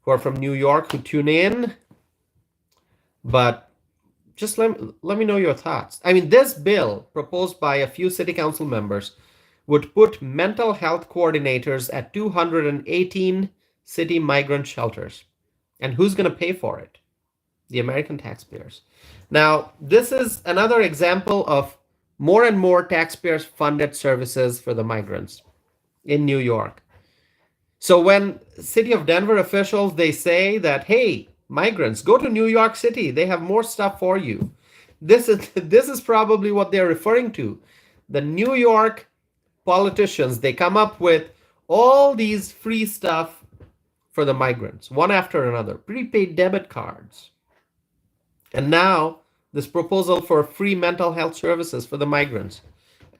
who are from New York who tune in, but just let me know your thoughts. I mean, this bill proposed by a few city council members would put mental health coordinators at 218 city migrant shelters. And who's going to pay for it? The American taxpayers. Now, this is another example of more and more taxpayers funded services for the migrants in New York. So when city of Denver officials, they say that, hey, migrants, go to New York City. They have more stuff for you. This is probably what they're referring to. The New York politicians, they come up with all these free stuff for the migrants, one after another, prepaid debit cards. And now this proposal for free mental health services for the migrants.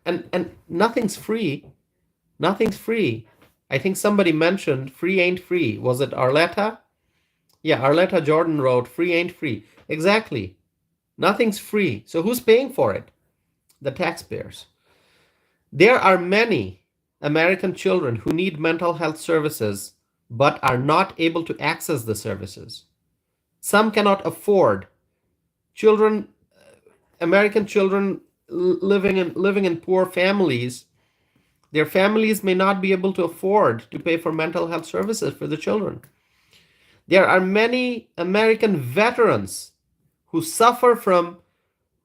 And nothing's free. Nothing's free. I think somebody mentioned free ain't free. Was it Arletta? Yeah, Arletta Jordan wrote, free ain't free. Exactly. Nothing's free. So who's paying for it? The taxpayers. There are many American children who need mental health services but are not able to access the services. Some cannot afford. Children, American children living in poor families, their families may not be able to afford to pay for mental health services for the children. There are many American veterans who suffer from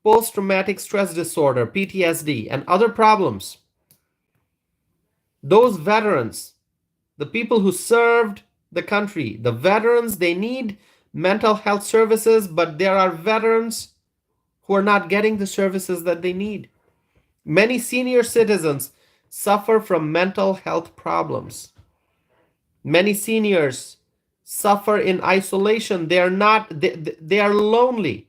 post-traumatic stress disorder, PTSD, and other problems. Those veterans, the people who served the country, the veterans, they need mental health services, but there are veterans who are not getting the services that they need. Many senior citizens suffer from mental health problems. Many seniors suffer in isolation. They are lonely.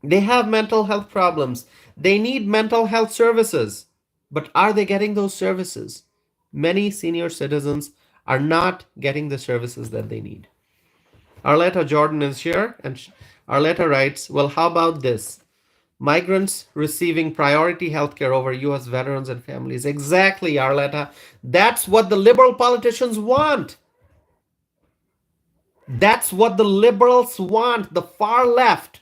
They have mental health problems. They need mental health services. But are they getting those services? Many senior citizens are not getting the services that they need. Arletta Jordan is here, and Arletta writes, well, how about this? Migrants receiving priority health care over U.S. veterans and families. Exactly, Arletta. That's what the liberal politicians want. That's what the liberals want, the far left.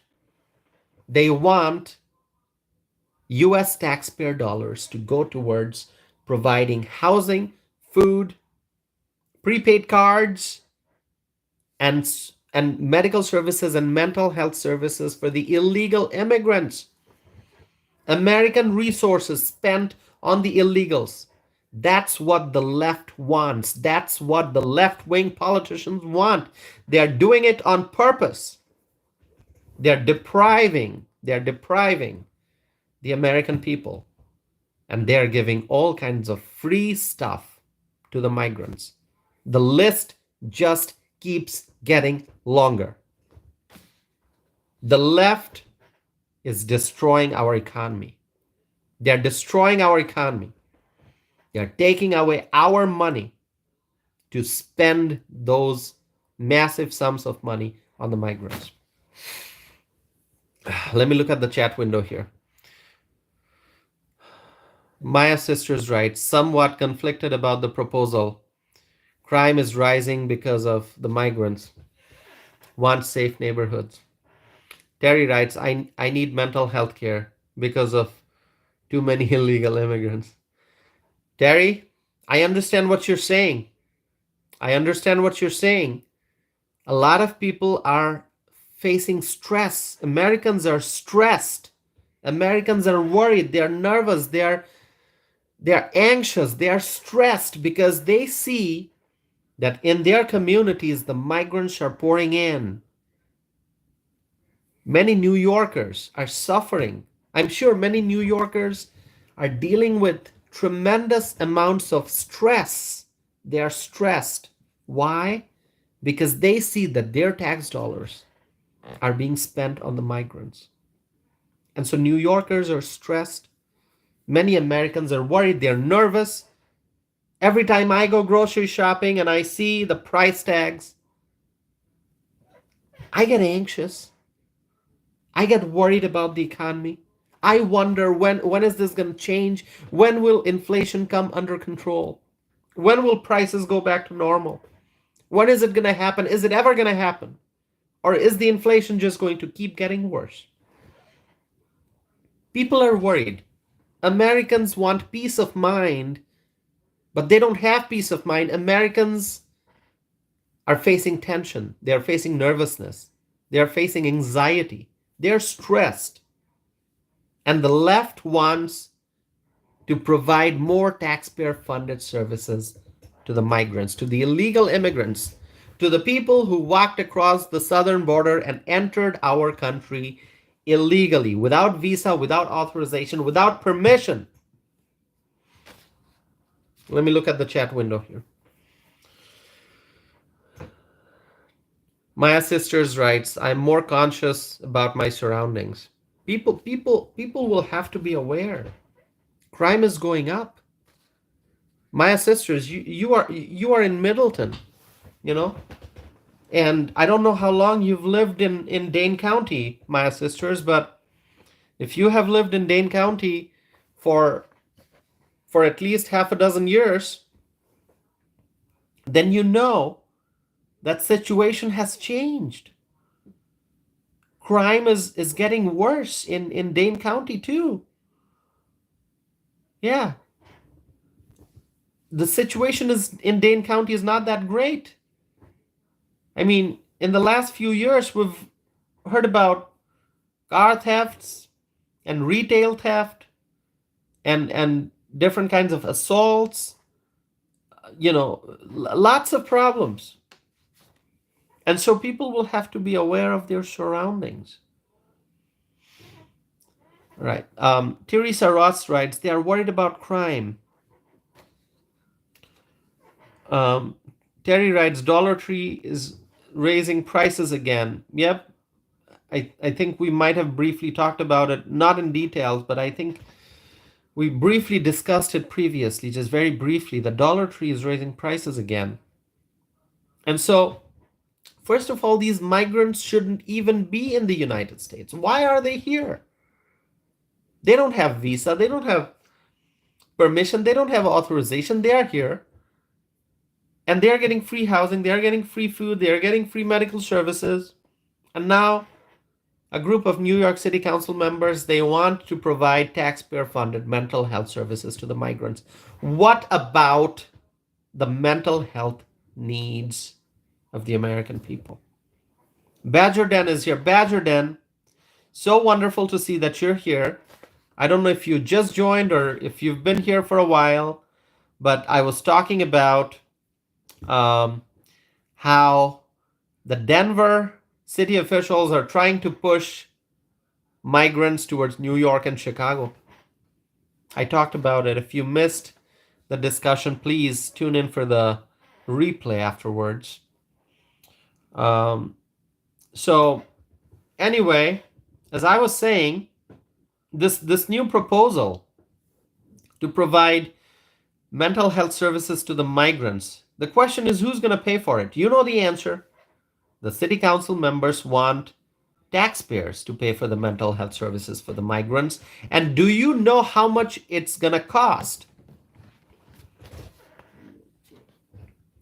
They want U.S. taxpayer dollars to go towards providing housing, food, prepaid cards, and medical services and mental health services for the illegal immigrants. American resources spent on the illegals. That's what the left wants. That's what the left-wing politicians want. They are doing it on purpose. They're depriving the American people. And they're giving all kinds of free stuff to the migrants. The list just keeps getting longer. The left is destroying our economy. They're destroying our economy. They're taking away our money to spend those massive sums of money on the migrants. Let me look at the chat window here. Maya Sisters writes, somewhat conflicted about the proposal. Crime is rising because of the migrants. Want safe neighborhoods. Terry writes, I need mental health care because of too many illegal immigrants. Terry, I understand what you're saying. I understand what you're saying. A lot of people are facing stress. Americans are stressed. Americans are worried. They're nervous. They're anxious. They are stressed because they see that in their communities, the migrants are pouring in. Many New Yorkers are suffering. I'm sure many New Yorkers are dealing with tremendous amounts of stress. They are stressed. Why? Because they see that their tax dollars are being spent on the migrants. And so New Yorkers are stressed. Many Americans are worried. They're nervous. Every time I go grocery shopping and I see the price tags, I get anxious. I get worried about the economy. I wonder when is this going to change? When will inflation come under control? When will prices go back to normal? When is it going to happen? Is it ever going to happen? Or is the inflation just going to keep getting worse? People are worried. Americans want peace of mind, but they don't have peace of mind. Americans are facing tension. They are facing nervousness. They are facing anxiety. They are stressed. And the left wants to provide more taxpayer-funded services to the migrants, to the illegal immigrants, to the people who walked across the southern border and entered our country illegally, without visa, without authorization, without permission. Let me look at the chat window here. Maya Sisters writes, I'm more conscious about my surroundings. People will have to be aware. Crime is going up. Maya sisters, you are in Middleton, you know, and I don't know how long you've lived in Dane County, Maya sisters, but if you have lived in Dane County for at least half a dozen years, then you know that situation has changed. Crime is getting worse in Dane County too. Yeah, the situation is in Dane County is not that great. I mean, in the last few years, we've heard about car thefts and retail theft and different kinds of assaults. Lots of problems, and so people will have to be aware of their surroundings. Right. Teresa Ross writes, they are worried about crime. Um, Terry writes, Dollar Tree is raising prices again. Yep. I think we might have briefly talked about it, not in details, but I think we briefly discussed it previously, just very briefly. The Dollar Tree is raising prices again. And so, first of all, these migrants shouldn't even be in the United States. Why are they here? They don't have visa, they don't have permission, they don't have authorization. They are here. And they are getting free housing, they are getting free food, they are getting free medical services. And now a group of New York City Council members, they want to provide taxpayer-funded mental health services to the migrants. What about the mental health needs of the American people? Badger Den is here. Badger Den, so wonderful to see that you're here. I don't know if you just joined or if you've been here for a while, but I was talking about how the Denver city officials are trying to push migrants towards New York and Chicago. I talked about it. If you missed the discussion, please tune in for the replay afterwards. So anyway, as I was saying, this new proposal to provide mental health services to the migrants, the question is, who's going to pay for it? You know the answer. The city council members want taxpayers to pay for the mental health services for the migrants. And do you know how much it's going to cost?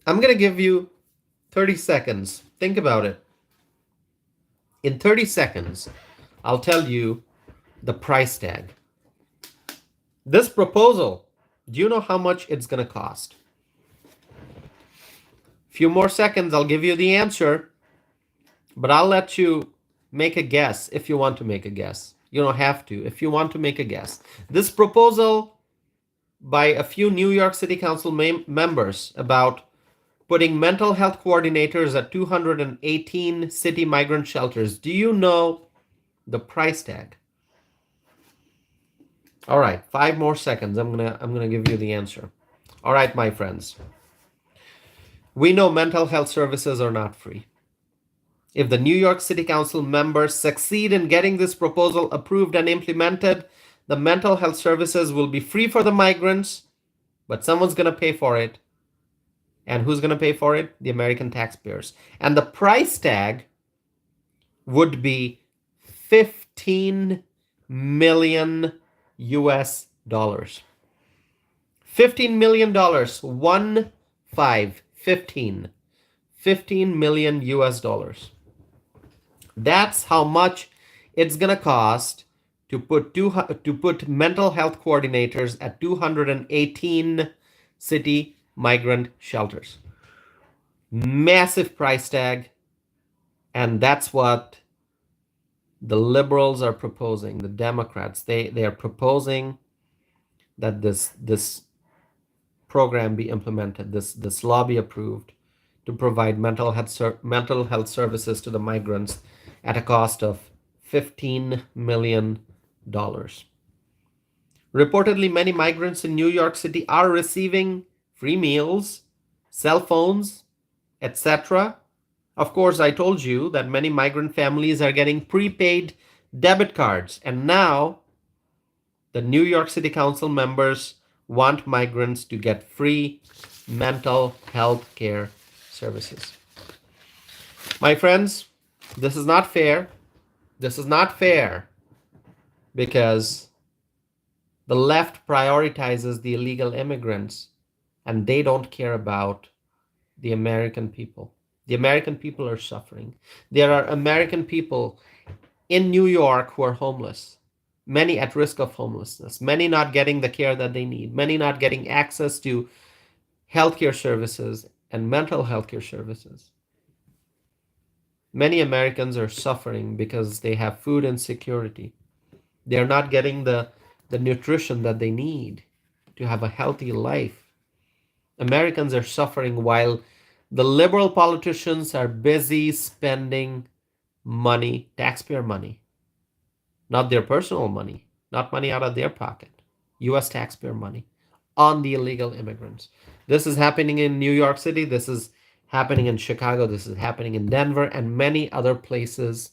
I'm going to give you 30 seconds. Think about it. In 30 seconds, I'll tell you the price tag. This proposal, do you know how much it's going to cost? Few more seconds, I'll give you the answer. But I'll let you make a guess if you want to make a guess. You don't have to. If you want to make a guess. This proposal by a few New York City Council members about putting mental health coordinators at 218 city migrant shelters. Do you know the price tag? All right, 5 more seconds. I'm gonna give you the answer. All right, my friends. We know mental health services are not free. If the New York City Council members succeed in getting this proposal approved and implemented, the mental health services will be free for the migrants, but someone's going to pay for it. And who's going to pay for it? The American taxpayers. And the price tag would be 15 million US dollars. $15 million. 15 million US dollars. That's how much it's going to cost to put mental health coordinators at 218 city migrant shelters. Massive price tag. And that's what the liberals are proposing, the Democrats. They are proposing that this program be implemented, this law be approved to provide mental health services to the migrants at a cost of $15 million. Reportedly, many migrants in New York City are receiving free meals, cell phones, etc. Of course, I told you that many migrant families are getting prepaid debit cards, and now the New York City Council members want migrants to get free mental health care services. My friends, this is not fair. This is not fair because the left prioritizes the illegal immigrants and they don't care about the American people. The American people are suffering. There are American people in New York who are homeless, many at risk of homelessness, many not getting the care that they need, many not getting access to healthcare services and mental health care services. Many Americans are suffering because they have food insecurity. They're not getting the nutrition that they need to have a healthy life. Americans are suffering while the liberal politicians are busy spending money, taxpayer money, not their personal money, not money out of their pocket, US taxpayer money, on the illegal immigrants. This is happening in New York City. This is happening in Chicago. This is happening in Denver and many other places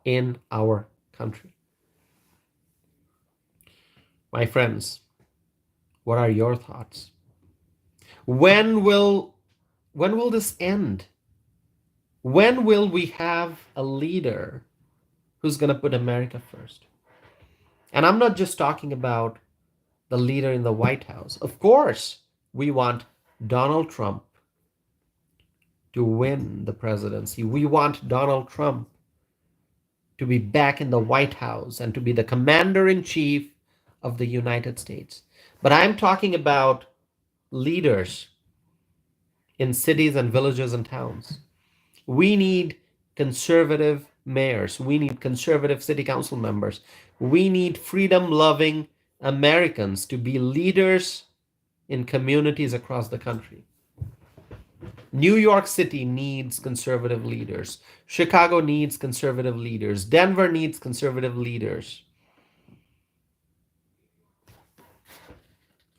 in our country. My friends, what are your thoughts? When will this end? When will we have a leader who's going to put America first? And I'm not just talking about the leader in the White House. Of course, we want Donald Trump to win the presidency. We want Donald Trump to be back in the White House and to be the commander-in-chief of the United States. But I'm talking about leaders in cities and villages and towns. We need conservative mayors. We need conservative city council members. We need freedom-loving Americans to be leaders in communities across the country. New York City needs conservative leaders. Chicago needs conservative leaders. Denver needs conservative leaders.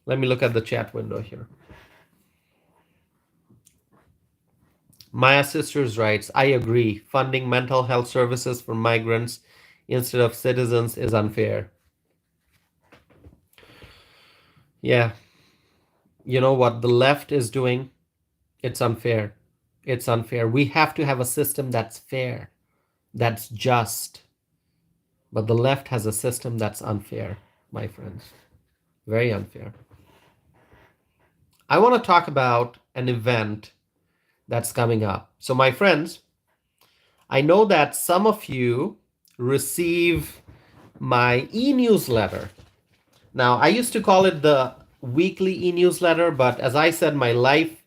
Let me look at the chat window here. Maya Sisters writes, I agree. Funding mental health services for migrants instead of citizens is unfair. Yeah. You know what the left is doing? It's unfair. It's unfair. We have to have a system that's fair, that's just. But the left has a system that's unfair, my friends. Very unfair. I want to talk about an event that's coming up. So, my friends, I know that some of you receive my e-newsletter. Now, I used to call it the weekly e-newsletter, but as I said, my life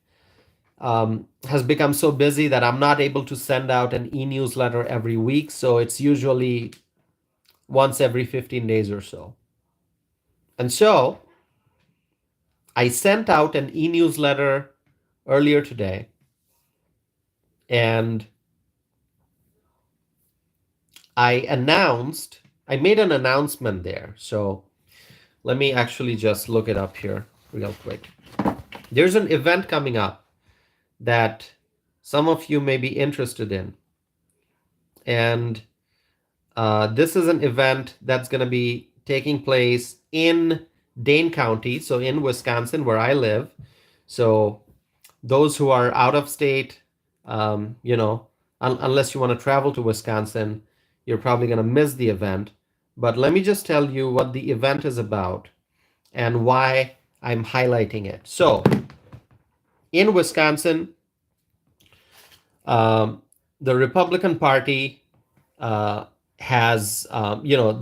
has become so busy that I'm not able to send out an e-newsletter every week. So it's usually once every 15 days or so. And so I sent out an e-newsletter earlier today, and I made an announcement there. So let me actually just look it up here real quick. There's an event coming up that some of you may be interested in. And this is an event that's going to be taking place in Dane County, so in Wisconsin, where I live. So those who are out of state, unless you want to travel to Wisconsin, you're probably going to miss the event. But let me just tell you what the event is about and why I'm highlighting it. So in Wisconsin, the Republican Party the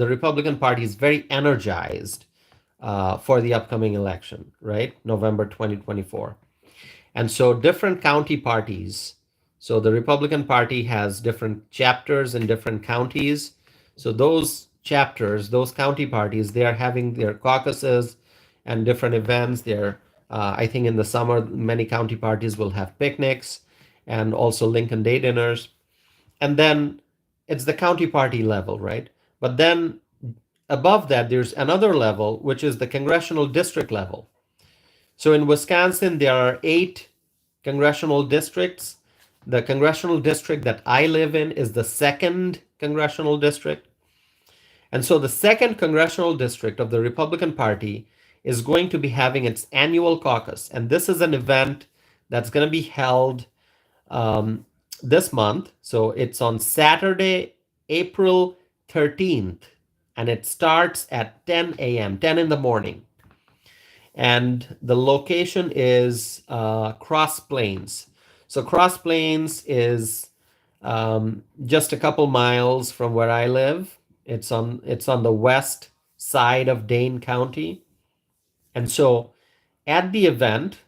Republican Party is very energized for the upcoming election, right? November 2024. And so different county parties, so the Republican Party has different chapters in different counties. So those chapters, those county parties, they are having their caucuses and different events. I think in the summer, many county parties will have picnics and also Lincoln Day dinners. And then it's the county party level, right? But then above that, there's another level, which is the congressional district level. So in Wisconsin, there are 8 congressional districts. The congressional district that I live in is the 2nd congressional district. And so the 2nd congressional district of the Republican Party is going to be having its annual caucus. And this is an event that's going to be held this month. So it's on Saturday, April 13th, and it starts at 10 a.m., 10 in the morning. And the location is Cross Plains. So Cross Plains is just a couple miles from where I live. It's on the west side of Dane County. And so at the event,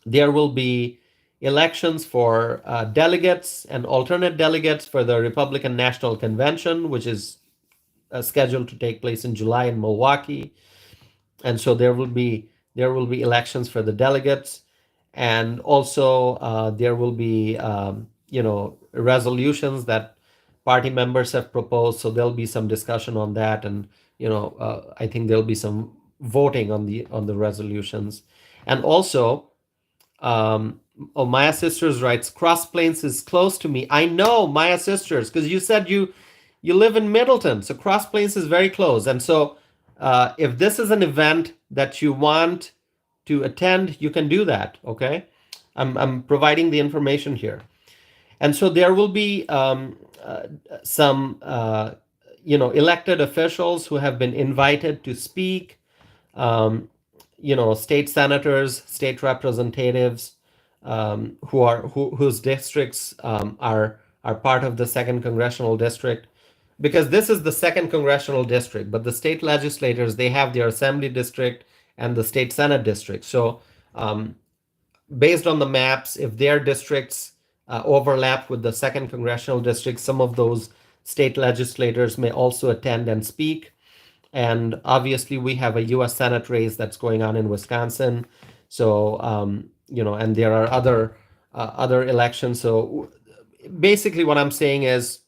there will be elections for delegates and alternate delegates for the Republican National Convention, which is scheduled to take place in July in Milwaukee. And so there will be elections for the delegates, and also there will be resolutions that party members have proposed. So there'll be some discussion on that, and I think there'll be some voting on the resolutions, and also. Maya Sisters writes, Cross Plains is close to me. I know, Maya Sisters, because you said you live in Middleton, so Cross Plains is very close. And so if this is an event that you want to attend, you can do that, okay? I'm providing the information here. And so there will be some elected officials who have been invited to speak, state senators, state representatives, whose districts are part of the second congressional district, because this is the second congressional district, but the state legislators, they have their assembly district and the state senate district. So based on the maps, if their districts overlap with the second congressional district, some of those state legislators may also attend and speak. And obviously, we have a U.S. Senate race that's going on in Wisconsin. So, and there are other elections. So basically what I'm saying is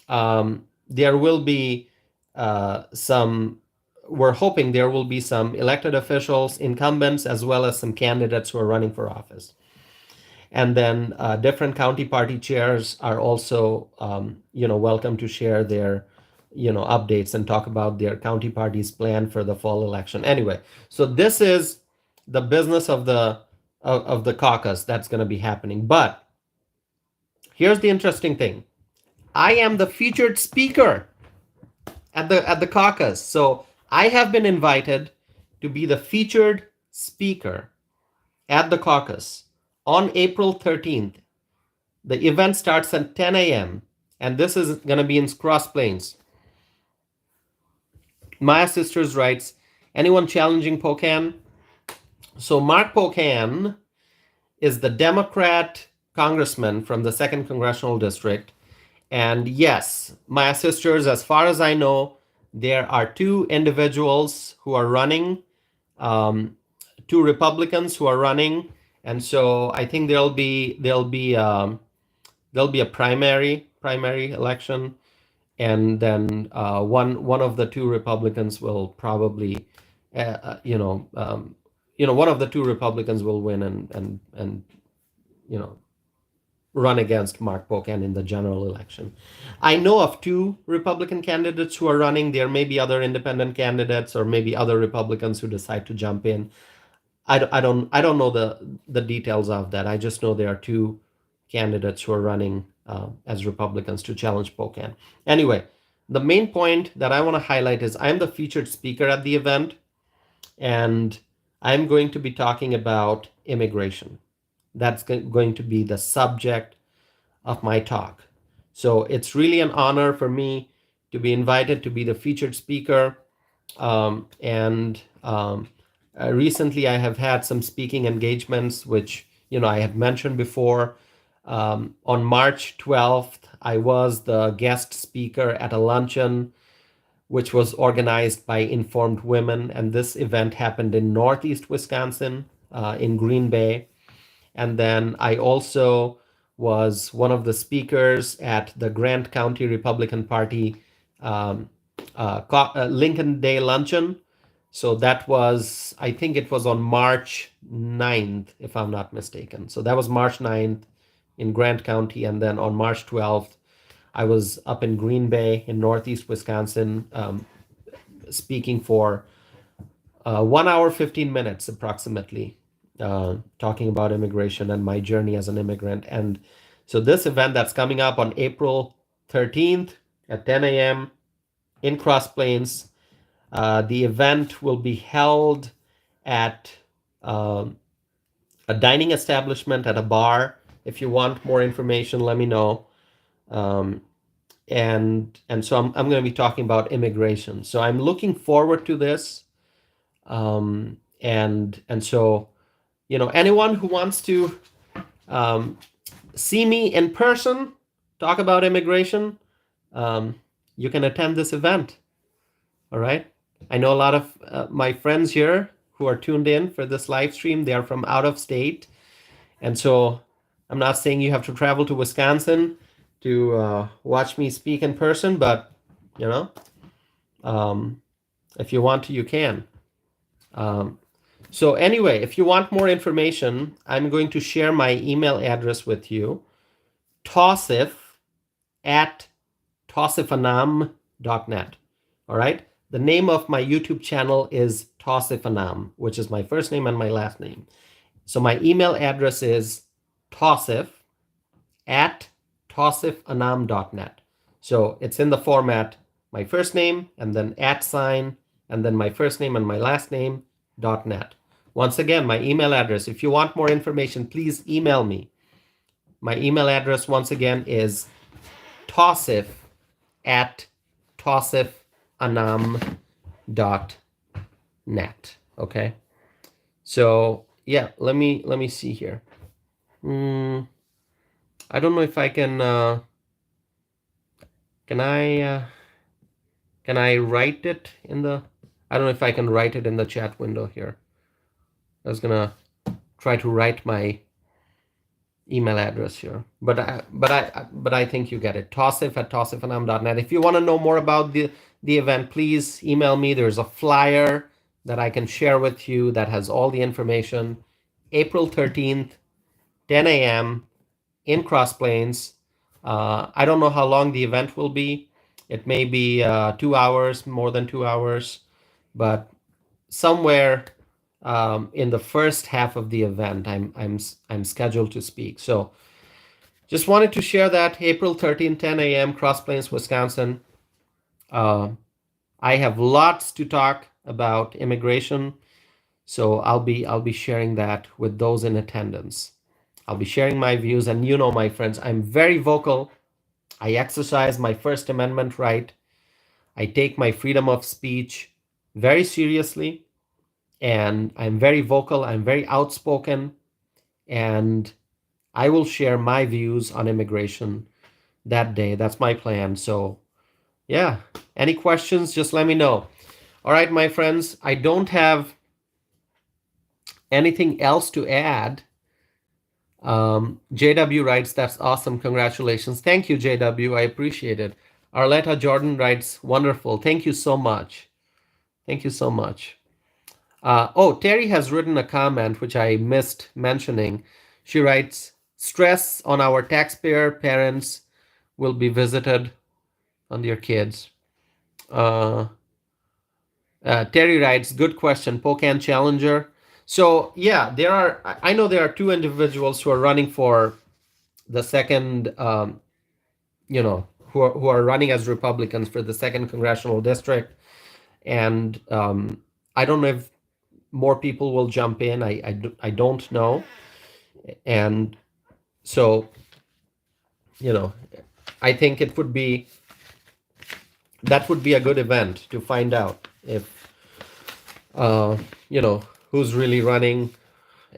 there will be we're hoping there will be some elected officials, incumbents, as well as some candidates who are running for office. And then different county party chairs are also, welcome to share their updates and talk about their county party's plan for the fall election. Anyway, so this is the business of the caucus that's going to be happening. But here's the interesting thing. I am the featured speaker at the caucus. So I have been invited to be the featured speaker at the caucus on April 13th. The event starts at 10 a.m. and this is going to be in Cross Plains. Maya Sisters writes, anyone challenging Pocan? So Mark Pocan is the Democrat congressman from the 2nd Congressional District. And yes, Maya Sisters, as far as I know, there are two individuals who are running, two Republicans who are running. And so I think there'll be a primary election. And then one of the two Republicans will probably, one of the two Republicans will win and run against Mark Pocan in the general election. I know of two Republican candidates who are running. There may be other independent candidates or maybe other Republicans who decide to jump in. I don't know the details of that. I just know there are two candidates who are running as Republicans to challenge Pocan. Anyway, the main point that I want to highlight is I'm the featured speaker at the event, and I'm going to be talking about immigration. That's going to be the subject of my talk. So it's really an honor for me to be invited to be the featured speaker. Recently I have had some speaking engagements, which, I have mentioned before. On March 12th, I was the guest speaker at a luncheon, which was organized by Informed Women. And this event happened in Northeast Wisconsin, in Green Bay. And then I also was one of the speakers at the Grant County Republican Party Lincoln Day Luncheon. So that was, I think it was on March 9th, if I'm not mistaken. So that was March 9th in Grant County. And then on March 12th, I was up in Green Bay in Northeast Wisconsin, speaking for 1 hour, 15 minutes approximately, talking about immigration and my journey as an immigrant. And so this event that's coming up on April 13th at 10 a.m. in Cross Plains, the event will be held at a dining establishment, at a bar. If you want more information, let me know. Um, and so I'm going to be talking about immigration. So I'm looking forward to this. And so, anyone who wants to see me in person, talk about immigration, you can attend this event. All right. I know a lot of my friends here who are tuned in for this live stream. They are from out of state. And so I'm not saying you have to travel to Wisconsin to watch me speak in person, but, if you want to, you can. So anyway, if you want more information, I'm going to share my email address with you, tossif@tossifanam.net. All right. The name of my YouTube channel is Tossifanam, which is my first name and my last name. So my email address is tossif@tossifanam.net. So it's in the format my first name and then @ and then my first name and my last name .net. Once again, my email address. If you want more information, please email me. My email address once again is tossif@tossifanam.net. Okay. So yeah, let me see here. I don't know if I can I write it in the, I don't know if I can write it in the chat window here. I was gonna try to write my email address here, but I think you get it. tossif@tossifanam.net. If you want to know more about the event, please email me. There's a flyer that I can share with you that has all the information. April 13th, 10 a.m. in Cross Plains. I don't know how long the event will be. It may be 2 hours, more than 2 hours, but somewhere in the first half of the event, I'm scheduled to speak. So just wanted to share that. April 13, 10 a.m., Cross Plains, Wisconsin. I have lots to talk about immigration, so I'll be sharing that with those in attendance. I'll be sharing my views, and my friends, I'm very vocal. I exercise my First Amendment right. I take my freedom of speech very seriously. And I'm very vocal, I'm very outspoken, and I will share my views on immigration that day. That's my plan. So yeah, any questions, just let me know. All right, my friends, I don't have anything else to add. JW writes, that's awesome. Congratulations. Thank you, JW. I appreciate it. Arletta Jordan writes, wonderful. Thank you so much. Thank you so much. Terry has written a comment which I missed mentioning. She writes, stress on our taxpayer parents will be visited on their kids. Terry writes, good question, Pocan Challenger. So yeah, I know there are two individuals who are running for the second, who are running as Republicans for the second congressional district. And I don't know if more people will jump in. I don't know. And so, I think that would be a good event to find out if, who's really running.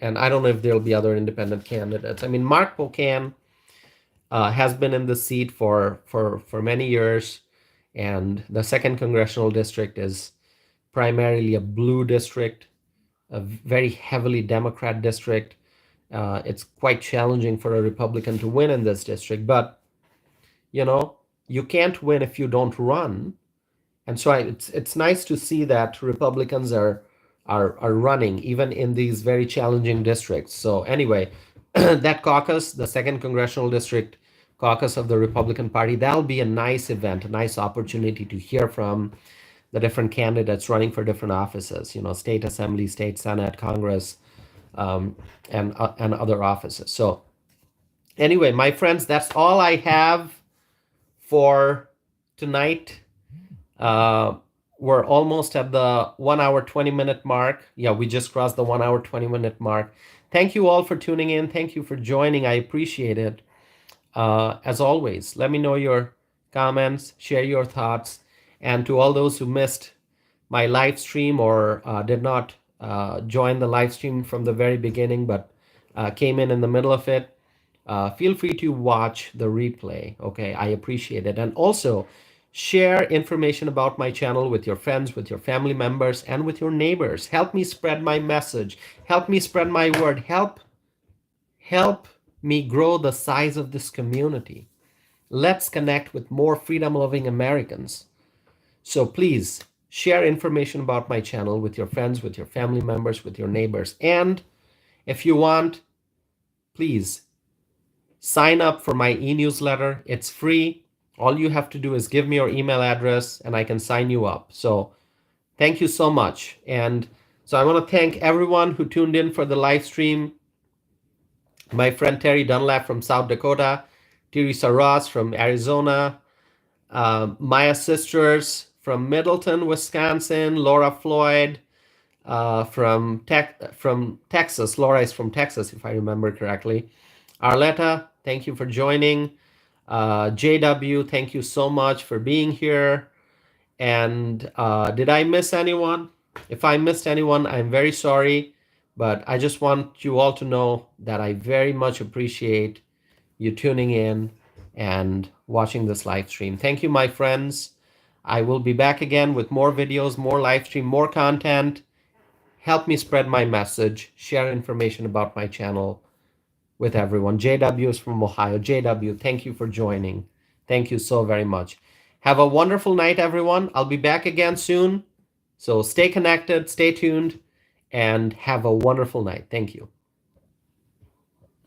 And I don't know if there'll be other independent candidates. I mean, Mark Pocan has been in the seat for many years, and the second congressional district is primarily a blue district, a very heavily Democrat district. It's quite challenging for a Republican to win in this district, but you can't win if you don't run. And so it's nice to see that Republicans are running even in these very challenging districts. So anyway, that caucus, the second congressional district caucus of the Republican Party, that'll be a nice event, a nice opportunity to hear from the different candidates running for different offices, state assembly, state senate, Congress, and other offices. So anyway, my friends, that's all I have for tonight. We're almost at the 1 hour, 20-minute mark. Yeah, we just crossed the 1 hour, 20-minute mark. Thank you all for tuning in. Thank you for joining. I appreciate it. As always, let me know your comments, share your thoughts. And to all those who missed my live stream or did not join the live stream from the very beginning, but came in the middle of it, feel free to watch the replay. Okay, I appreciate it. And also share information about my channel with your friends, with your family members, and with your neighbors. Help me spread my message. Help me spread my word. Help me grow the size of this community. Let's connect with more freedom-loving Americans. So please share information about my channel with your friends, with your family members, with your neighbors. And if you want, please sign up for my e-newsletter. It's free. All you have to do is give me your email address and I can sign you up. So thank you so much. And so I want to thank everyone who tuned in for the live stream. My friend Terry Dunlap from South Dakota, Teresa Ross from Arizona, Maya Sisters from Middleton, Wisconsin, Laura Floyd from Texas. Laura is from Texas, if I remember correctly. Arletta, thank you for joining. JW, thank you so much for being here. And did I miss anyone? If I missed anyone, I'm very sorry. But I just want you all to know that I very much appreciate you tuning in and watching this live stream. Thank you, my friends. I will be back again with more videos, more live stream, more content. Help me spread my message. Share information about my channel with everyone. JW is from Ohio. JW, thank you for joining. Thank you so very much. Have a wonderful night, everyone. I'll be back again soon. So stay connected, stay tuned, and have a wonderful night. Thank you.